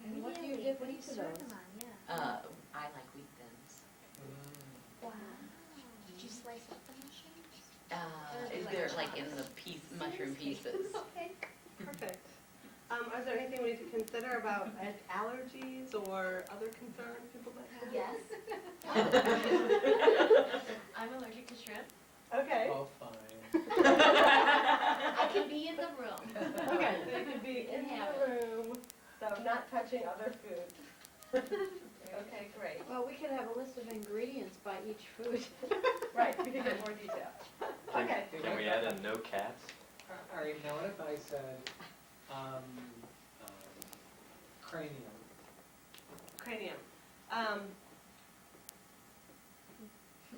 And what do you Really? dip What do you into serve those? them on? Yeah. I like wheat thins. Wow. Did you slice up the mushrooms? Is there like in the mushroom pieces? Okay. Perfect. Is there anything we need to consider about allergies or other concerns people might have? Yes. I'm allergic to shrimp. Okay. Oh, fine. I can be in the room. Okay, so you could be in Have the room, so not touching other food. Okay, great. Well, we could have a list of ingredients by each food. Right, we can get more detail. Okay. Can we add in no cats? All right, now what if I said, cranium? Cranium.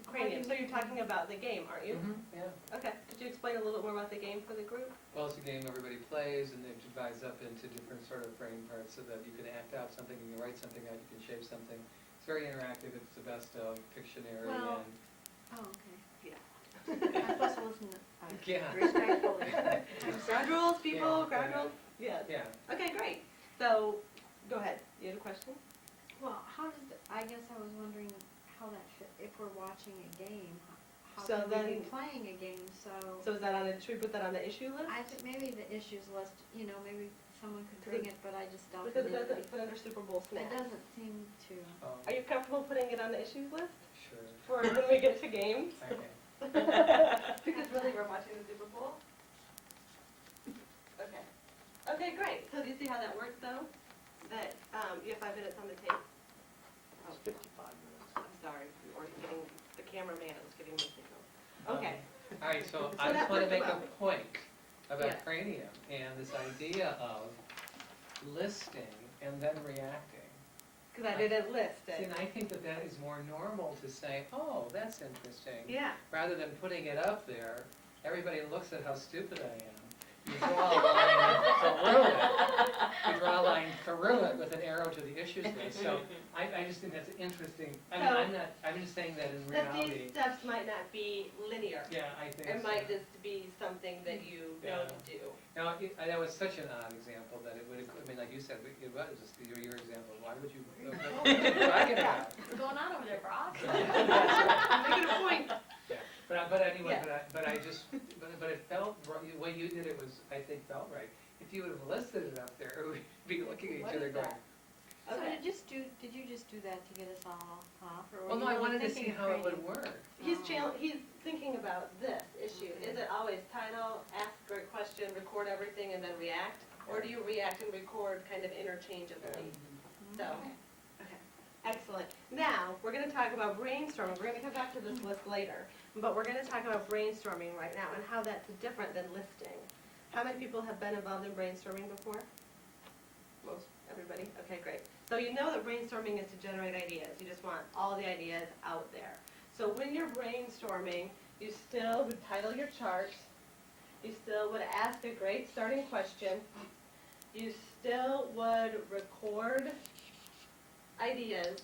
Cranium, so you're talking about the game, aren't you? Yeah. Okay, could you explain a little bit more about the game for the group? Well, it's a game everybody plays, and they've divided up into different sort of frame parts so that you can act out something, you can write something out, you can shape something. It's very interactive, it's the best of Pictionary Well, and, Oh, okay. Yeah. I'm supposed to listen yeah. respectfully. Ground rules, people, Yeah, ground yeah. rules? Yes. Yeah, Okay, great. So Go ahead, you had a question? Well, how does, I guess I was wondering how that fit, if we're watching a game, how So can we be then- playing a game, so. So is that on a, should we put that on the issue list? I think maybe the issues list, you know, maybe someone could bring it, but I just doubt Because that it doesn't anybody. fit under Super Bowl It snacks. doesn't seem to. Are you comfortable putting it on the issues list Sure, for when we get to games? okay. Because really, we're watching the Super Bowl? Okay. Okay, great. So do you see how that works, though? That, you have 5 minutes on the tape? It's 55 minutes. I'm sorry, or getting, the cameraman was getting me signal. Okay. All right, so So I that just want to works make a well. point about Yeah. cranium and this idea of listing and then reacting. Because I didn't list See, it. and I think that that is more normal to say, oh, that's interesting. Yeah. Rather than putting it up there, everybody looks at how stupid I am. You draw a line through it. You draw a line through it with an arrow to the issues list. So I just think that's interesting. I mean, So- I'm just saying that in That reality. these steps might not be linear. Yeah, I think It so. might just be something that you know Yeah. to do. Now, that was such an odd example that it would, I mean, like you said, it was just your example. Why would you? What are you talking about? What's going on over there, Brock? I'm making a point. Yeah, but anyway, Yeah. but I just, but it felt, the way you did it was, I think, felt right. If you would have listed it up there, we would be looking at What each other is going. that? So Okay. did you just do that to get us all off, or were Well, you no, I really wanted to see thinking of how it would cranium? work. He's thinking about this issue. Is it always title, ask a great question, record everything, and then react? Or do you react and record kind of interchangeably? So, okay, excellent. Now, we're gonna talk about brainstorming. We're gonna come back to this list later. But we're gonna talk about brainstorming right now and how that's different than listing. How many people have been involved in brainstorming before? Most, everybody? Okay, great. So you know that brainstorming is to generate ideas. You just want all the ideas out there. So when you're brainstorming, you still would title your chart. You still would ask a great starting question. You still would record ideas.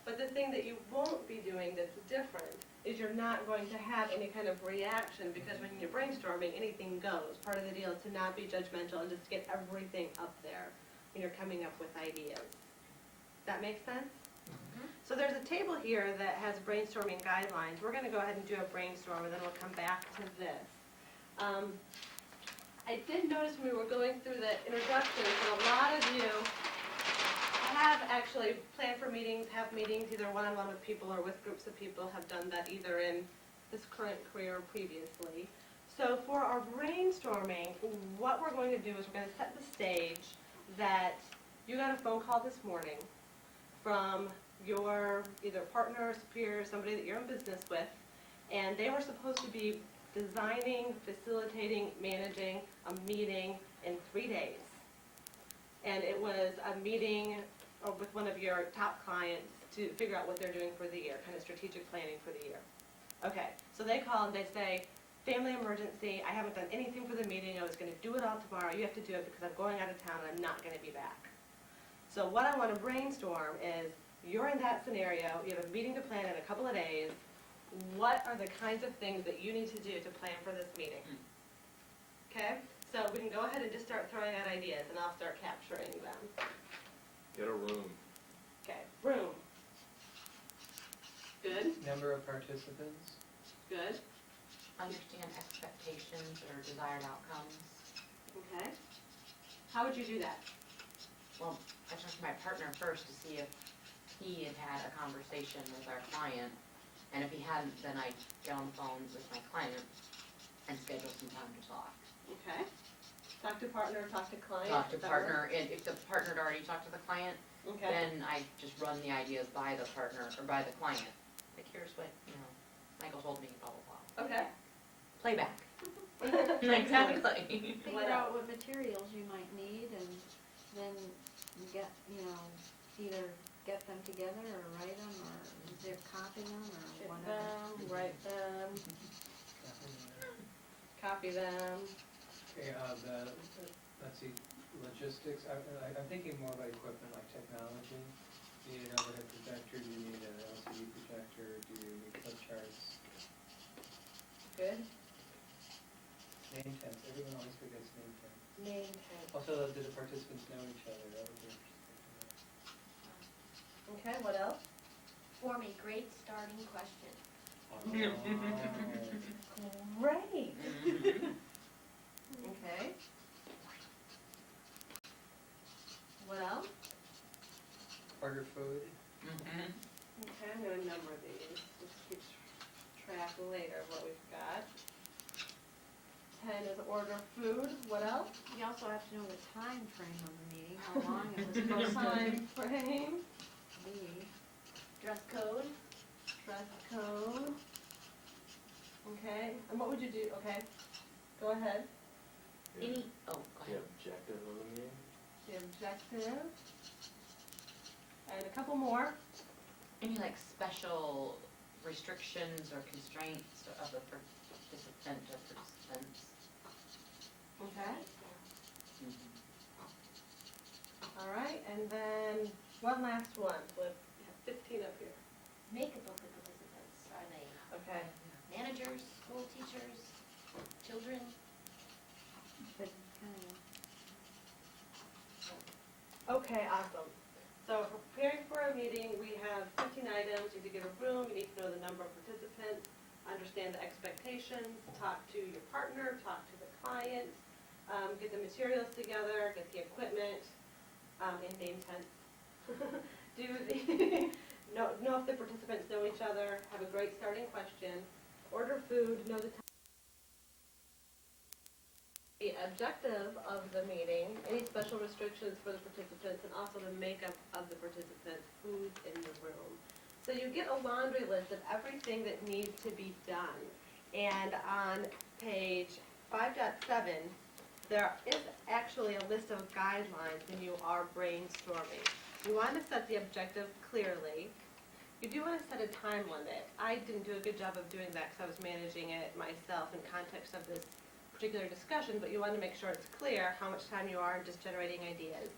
But the thing that you won't be doing that's different is you're not going to have any kind of reaction, because when you're brainstorming, anything goes. Part of the deal is to not be judgmental and just get everything up there when you're coming up with ideas. That make sense? So there's a table here that has brainstorming guidelines. We're going to go ahead and do a brainstorm, and then we'll come back to this. I did notice when we were going through the introductions that a lot of you have actually planned for meetings, have meetings either one-on-one with people or with groups of people, have done that either in this current career or previously. So for our brainstorming, what we're going to do is we're going to set the stage that you got a phone call this morning from your either partner or superior, somebody that you're in business with, and they were supposed to be designing, facilitating, managing a meeting in 3 days. And it was a meeting with one of your top clients to figure out what they're doing for the year, kind of strategic planning for the year. Okay, so they call and they say, family emergency, I haven't done anything for the meeting, I was gonna do it all tomorrow, you have to do it because I'm going out of town and I'm not gonna be back. So what I wanna brainstorm is, you're in that scenario, you have a meeting to plan in a couple of days, what are the kinds of things that you need to do to plan for this meeting? Okay, so we can go ahead and just start throwing out ideas and I'll start capturing them. Get a room. Okay, room. Good, Number of participants. good, Understand expectations or desired outcomes. okay. How would you do that? Well, I talked to my partner first to see if he had had a conversation with our client, and if he hadn't, then I'd get on the phone with my client and schedule some time to talk. Okay. Talk to partner, talk to client. Talk to does that work? partner, and if the partner had already talked to the client, Okay, then I just run the ideas by the partner, or by the client. Like, here's what, Michael told me, blah, blah, blah. okay. Playback. Excellent. Exactly. What Figure out else? what materials you might need, and then get, either get them together or write them, or zip copy them, or Get whatever. them, write them, copy them. Okay, let's see, logistics, I'm thinking more about equipment like technology. Do you need an overhead projector, do you need an LCD projector, do you need flip charts? Good. Name tags, everyone always forgets name tags. Name tag. Also, do the participants know each other? That would be interesting. Okay, what else? Form a great starting question. Great. Okay. What else? Order food. Okay, I'm gonna number these, just keep track later of what we've got. 10 is order food, what else? You also have to know the time frame of the meeting, how long it was supposed to Time frame, be. Dress code. dress code. Okay, and what would you do, okay, go ahead. Any, oh, go The ahead. objective of the meeting? The objective. And a couple more. Any like special restrictions or constraints of the participant or participants? Okay. All right, and then one last one, we have 15 up here. Makeup of the participants. Are they Okay. managers, school teachers, children? But kind of, Okay, awesome. So for preparing for a meeting, we have 15 items. You need to get a room, you need to know the number of participants, understand the expectations, talk to your partner, talk to the client, get the materials together, get the equipment, and name tents. Do the, know if the participants know each other, have a great starting question, order food, know the time. The objective of the meeting, any special restrictions for the participants, and also the makeup of the participants, who's in the room. So you get a laundry list of everything that needs to be done. And on page 5.7, there is actually a list of guidelines when you are brainstorming. You want to set the objective clearly. You do want to set a time limit. I didn't do a good job of doing that because I was managing it myself in context of this particular discussion, but you want to make sure it's clear how much time you are just generating ideas.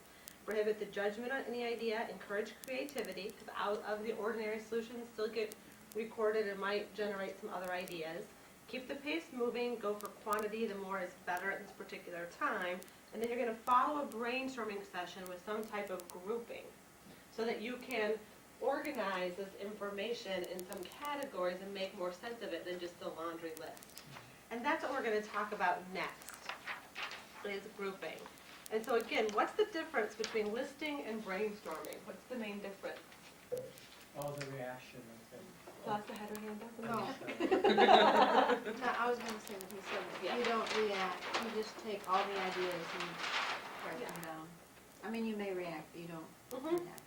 Prohibit the judgment on any idea, encourage creativity, because out of the ordinary solutions still get recorded and might generate some other ideas. Keep the pace moving, go for quantity, the more is better at this particular time, and then you're going to follow a brainstorming session with some type of grouping so that you can organize this information in some categories and make more sense of it than just the laundry list. And that's what we're going to talk about next, is grouping. And so again, what's the difference between listing and brainstorming? What's the main difference? Oh, the reaction, okay. Celeste had her hand up? no. No, I was gonna say what he said, Yeah. you don't react, you just take all the ideas and write Yeah. them down. I mean, you may react, but you don't Mhm. react.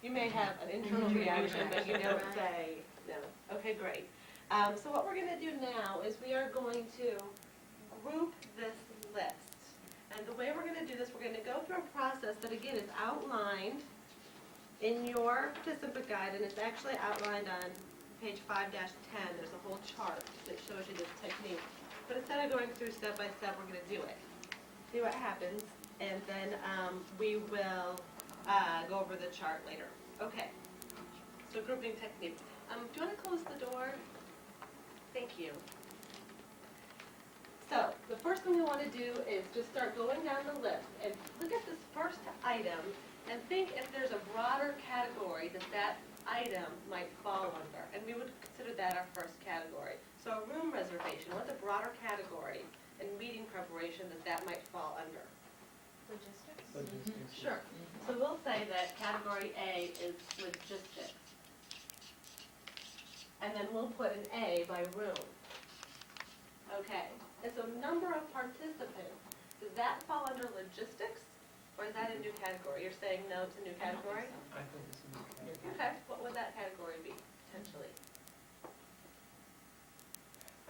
You may have an internal reaction, but you don't say no. Okay, great. So what we're going to do now is we are going to group this list. And the way we're going to do this, we're going to go through a process that again is outlined in your participant guide, and it's actually outlined on page 5-10. There's a whole chart that shows you this technique. But instead of going through step by step, we're going to do it. See what happens, and then we will go over the chart later. Okay, so grouping technique. Do you want to close the door? Thank you. So the first thing we want to do is just start going down the list and look at this first item and think if there's a broader category that that item might fall under. And we would consider that our first category. So a room reservation, what's a broader category in meeting preparation that might fall under? Logistics. Logistics. Sure. So we'll say that category A is logistics. And then we'll put an A by room. Okay. And so number of participants, does that fall under logistics? Or is that a new category? You're saying no, it's a new category? I think it's a new category. Okay. What would that category be, potentially?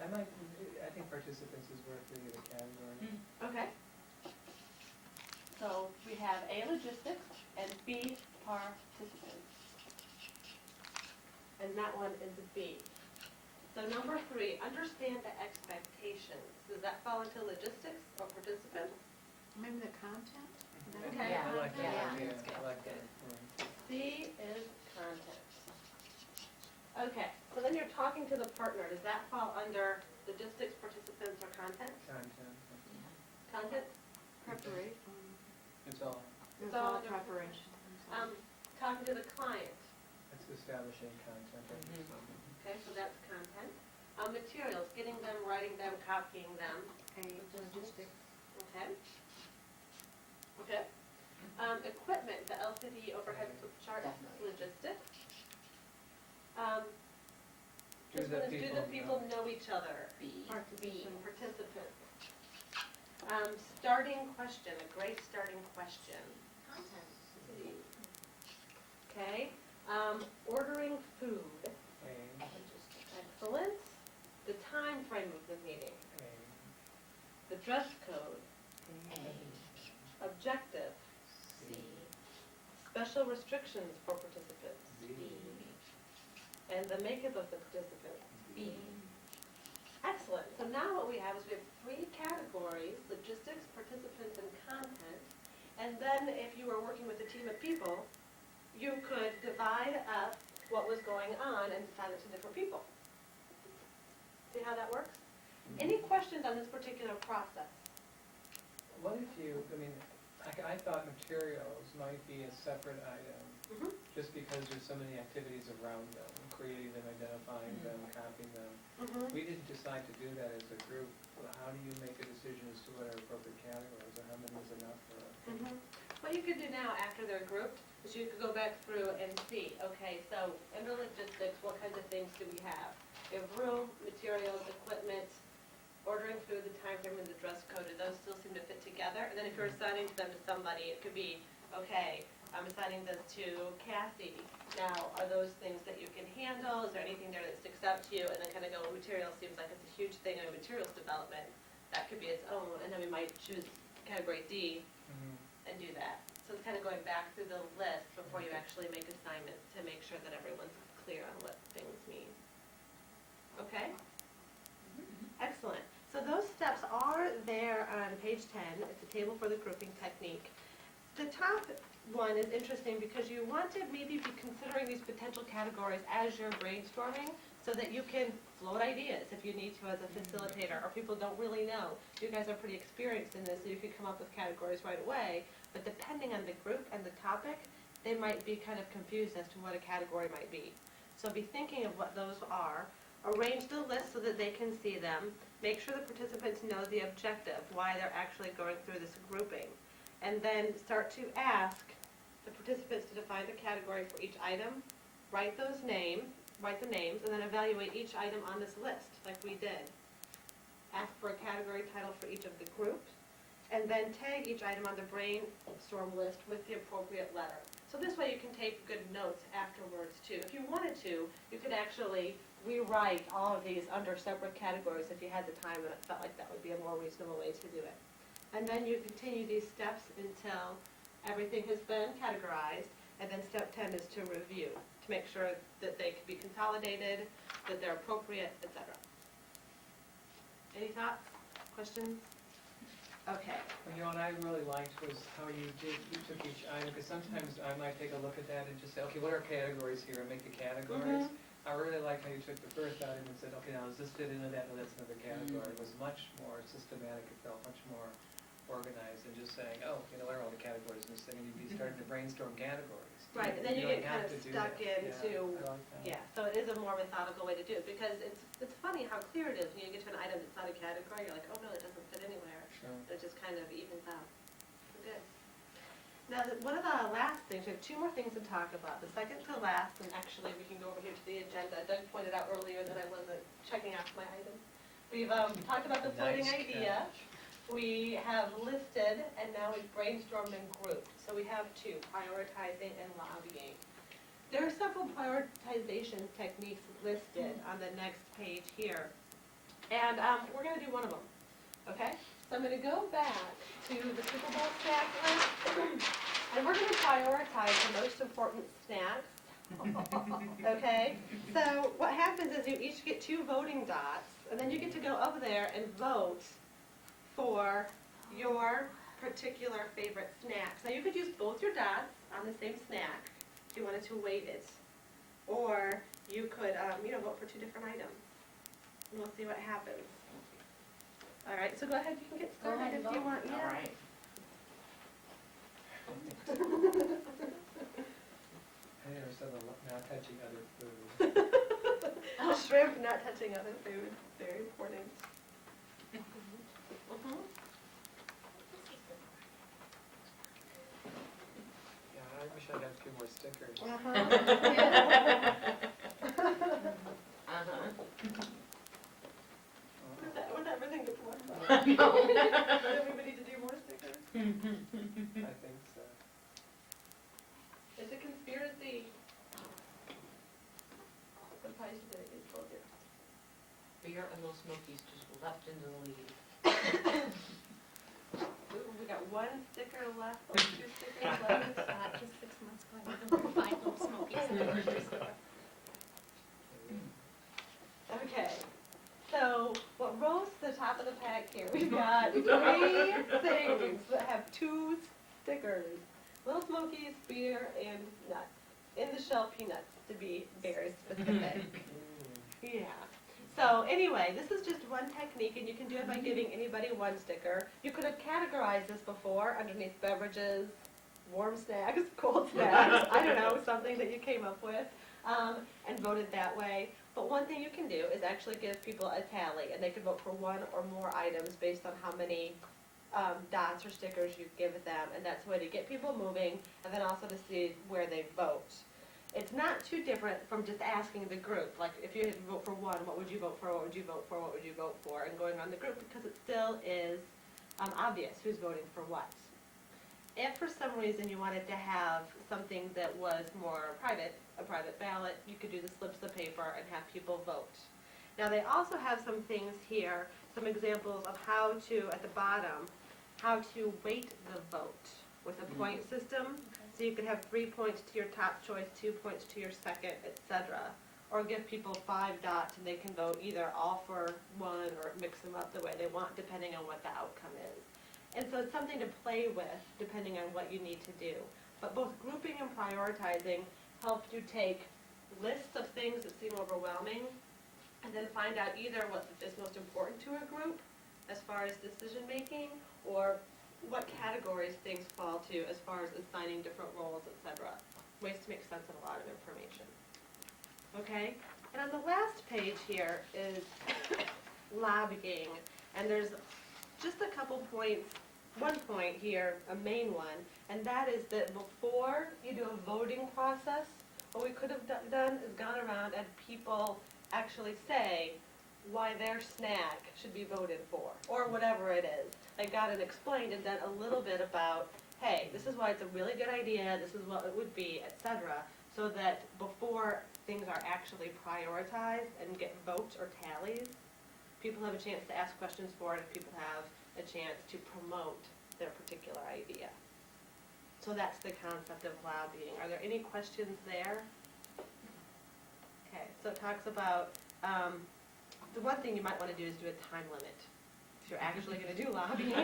I think participants is worth leaving a category. Okay. So we have A, logistics, and B, participants. And that one is B. So number 3, understand the expectations. Does that fall into logistics or participants? Maybe the content? Is that Okay. Yeah. I like that Yeah. idea, That's good. I like that. C is content. Okay, so then you're talking to the partner. Does that fall under logistics, participants, or content? Content, Content? Preparation. it's all. It's So all under- preparation. Talking to the client. establishing content. Okay, so that's content. Materials, getting them, writing them, copying them. Logistics. Okay. Okay. Equipment, the LCD overhead chart, Definitely. logistics. Do This the one is, do the people know? know each other? B. Participants. Starting question, a great starting question. Content. C. Okay. Ordering food. A, Excellent. The time frame of the meeting. A, The dress code. A. Objective. C. Special restrictions for participants. B, And the makeup of the participants. B. Excellent. So now what we have is we have 3 categories: logistics, participants, and content. And then if you were working with a team of people, you could divide up what was going on and assign it to different people. See how that works? Any questions on this particular process? what if you, I mean, I thought materials might be a separate item, Mm-hmm. just because there's so many activities around them, creating them, identifying them, copying them. Mm-hmm. We didn't decide to do that as a group. Well, how do you make a decision as to what are appropriate categories, or how many is enough for a? Mm-hmm. What you could do now, after they're grouped, is you could go back through and see, okay, so under logistics, what kinds of things do we have? We have room, materials, equipment, ordering food, the time frame, and the dress code. Do those still seem to fit together? And then if you're assigning them to somebody, it could be, okay, I'm assigning this to Kathy. Now, are those things that you can handle? Is there anything there that sticks out to you? And then kind of go, materials seems like it's a huge thing in materials development. That could be its own, and then we might choose category D and do that. So it's kind of going back through the list before you actually make assignments to make sure that everyone's clear on what things mean. Okay? Excellent. So those steps are there on page 10. It's a table for the grouping technique. The top one is interesting because you want to maybe be considering these potential categories as you're brainstorming so that you can float ideas if you need to as a facilitator, or people don't really know. You guys are pretty experienced in this, so you can come up with categories right away, but depending on the group and the topic, they might be kind of confused as to what a category might be. So be thinking of what those are. Arrange the list so that they can see them. Make sure the participants know the objective, why they're actually going through this grouping. And then start to ask the participants to define the category for each item, write the names, and then evaluate each item on this list, like we did. Ask for a category title for each of the groups, and then tag each item on the brainstorm list with the appropriate letter. So this way you can take good notes afterwards too. If you wanted to, you could actually rewrite all of these under separate categories if you had the time and it felt like that would be a more reasonable way to do it. And then you continue these steps until everything has been categorized, and then step 10 is to review, to make sure that they can be consolidated, that they're appropriate, etc. Any thoughts, questions? Okay. Well, you know, what I really liked was how you took each item, because sometimes I might take a look at that and just say, okay, what are categories here, and make the categories. I really liked how you took the first item and said, okay, now does this fit into that? No, that's another category. It was much more systematic. It felt much more organized than just saying, oh, you know, what are all the categories in this thing? And you'd be starting to brainstorm categories. Right, and then you really get kind have of to do stuck that. into, I like that. yeah, so it is a more methodical way to do it, because it's funny how clear it is when you get to an item that's not a category, you're like, oh no, it doesn't fit anywhere. Sure. It just kind of evens out. Good. Now, one of the last things, we have 2 more things to talk about. The second to last, and actually we can go over here to the agenda. Doug pointed out earlier that I wasn't checking off my items. We've talked about the floating Nice idea. catch. We have listed, and now we've brainstormed and grouped. So we have 2, prioritizing and lobbying. There are several prioritization techniques listed on the next page here. And we're going to do one of them, okay? So I'm going to go back to the Super Bowl snack list, and we're going to prioritize the most important snacks, okay? So what happens is you each get 2 voting dots, and then you get to go up there and vote for your particular favorite snacks. Now you could use both your dots on the same snack if you wanted to weight it, or you could, vote for 2 different items, and we'll see what happens. All right, so go ahead, you can get Go started ahead if and you vote. want. All right. I think I said not touching other food. Shrimp not touching other food, very important. Mhm. Yeah, I wish I had a few more stickers. Would that everything get one? No. Do we need to do more stickers? I think so. It's a conspiracy. What pie should I get told you? Beer and little Smokies just left into the lead. Ooh, we got one sticker left, or 2 stickers left. Just 6 months ago, I went over 5 little Smokies in the grocery store. Okay, so what rose to the top of the pack here? We've got 3 things that have 2 stickers. Little Smokies, beer, and nuts. In the shell peanuts, to be very specific. Yeah. So anyway, this is just one technique, and you can do it by giving anybody 1 sticker. You could have categorized this before underneath beverages, warm snacks, cold snacks, I don't know, something that you came up with, and voted that way. But one thing you can do is actually give people a tally, and they can vote for 1 or more items based on how many dots or stickers you give them, and that's a way to get people moving, and then also to see where they vote. It's not too different from just asking the group, like if you had to vote for 1, what would you vote for, what would you vote for, what would you vote for, and going around the group, because it still is obvious who's voting for what. If for some reason you wanted to have something that was more private, a private ballot, you could do the slips of paper and have people vote. Now they also have some things here, some examples of how to, at the bottom, how to weight the vote with a point system. So you could have 3 points to your top choice, 2 points to your second, etc. Or give people 5 dots and they can vote either all for 1 or mix them up the way they want depending on what the outcome is. And so it's something to play with depending on what you need to do. But both grouping and prioritizing help you take lists of things that seem overwhelming and then find out either what is most important to a group as far as decision making, or what categories things fall to as far as assigning different roles, etc. Ways to make sense of a lot of information. Okay? And on the last page here is lobbying. And there's just a couple points, 1 point here, a main one, and that is that before you do a voting process, what we could have done is gone around and people actually say why their snack should be voted for, or whatever it is. They got it explained and done a little bit about, hey, this is why it's a really good idea, this is what it would be, etc., so that before things are actually prioritized and get votes or tallies, people have a chance to ask questions for it, and people have a chance to promote their particular idea. So that's the concept of lobbying. Are there any questions there? Okay, so it talks about, the one thing you might want to do is do a time limit. If you're actually going to do lobbying,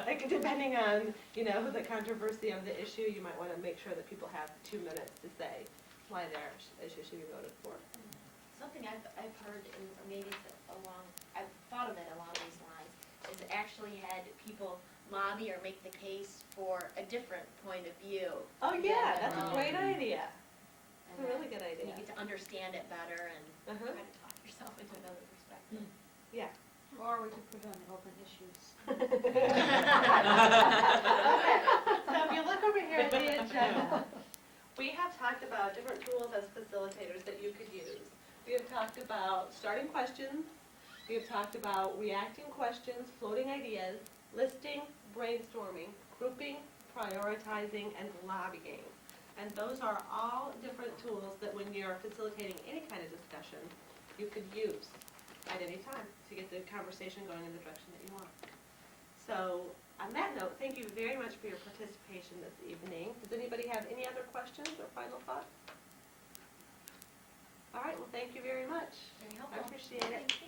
like depending on, the controversy of the issue, you might want to make sure that people have 2 minutes to say why their issue should be voted for. Something I've heard, and maybe it's I've thought of it along these lines, is actually had people lobby or make the case for a different point of view. Oh yeah, that's a Yeah. great idea. It's And a really good then idea. you get to understand it better and Uh-huh. kind of talk yourself into another perspective. Yeah. Or we could put it on the open issues. Okay, so if you look over here at the agenda, we have talked about different tools as facilitators that you could use. We have talked about starting questions, we have talked about reacting questions, floating ideas, listing, brainstorming, grouping, prioritizing, and lobbying. And those are all different tools that when you're facilitating any kind of discussion, you could use at any time to get the conversation going in the direction that you want. So on that note, thank you very much for your participation this evening. Does anybody have any other questions or final thoughts? All right, well, thank you very much. Very I helpful. appreciate it. Thank you.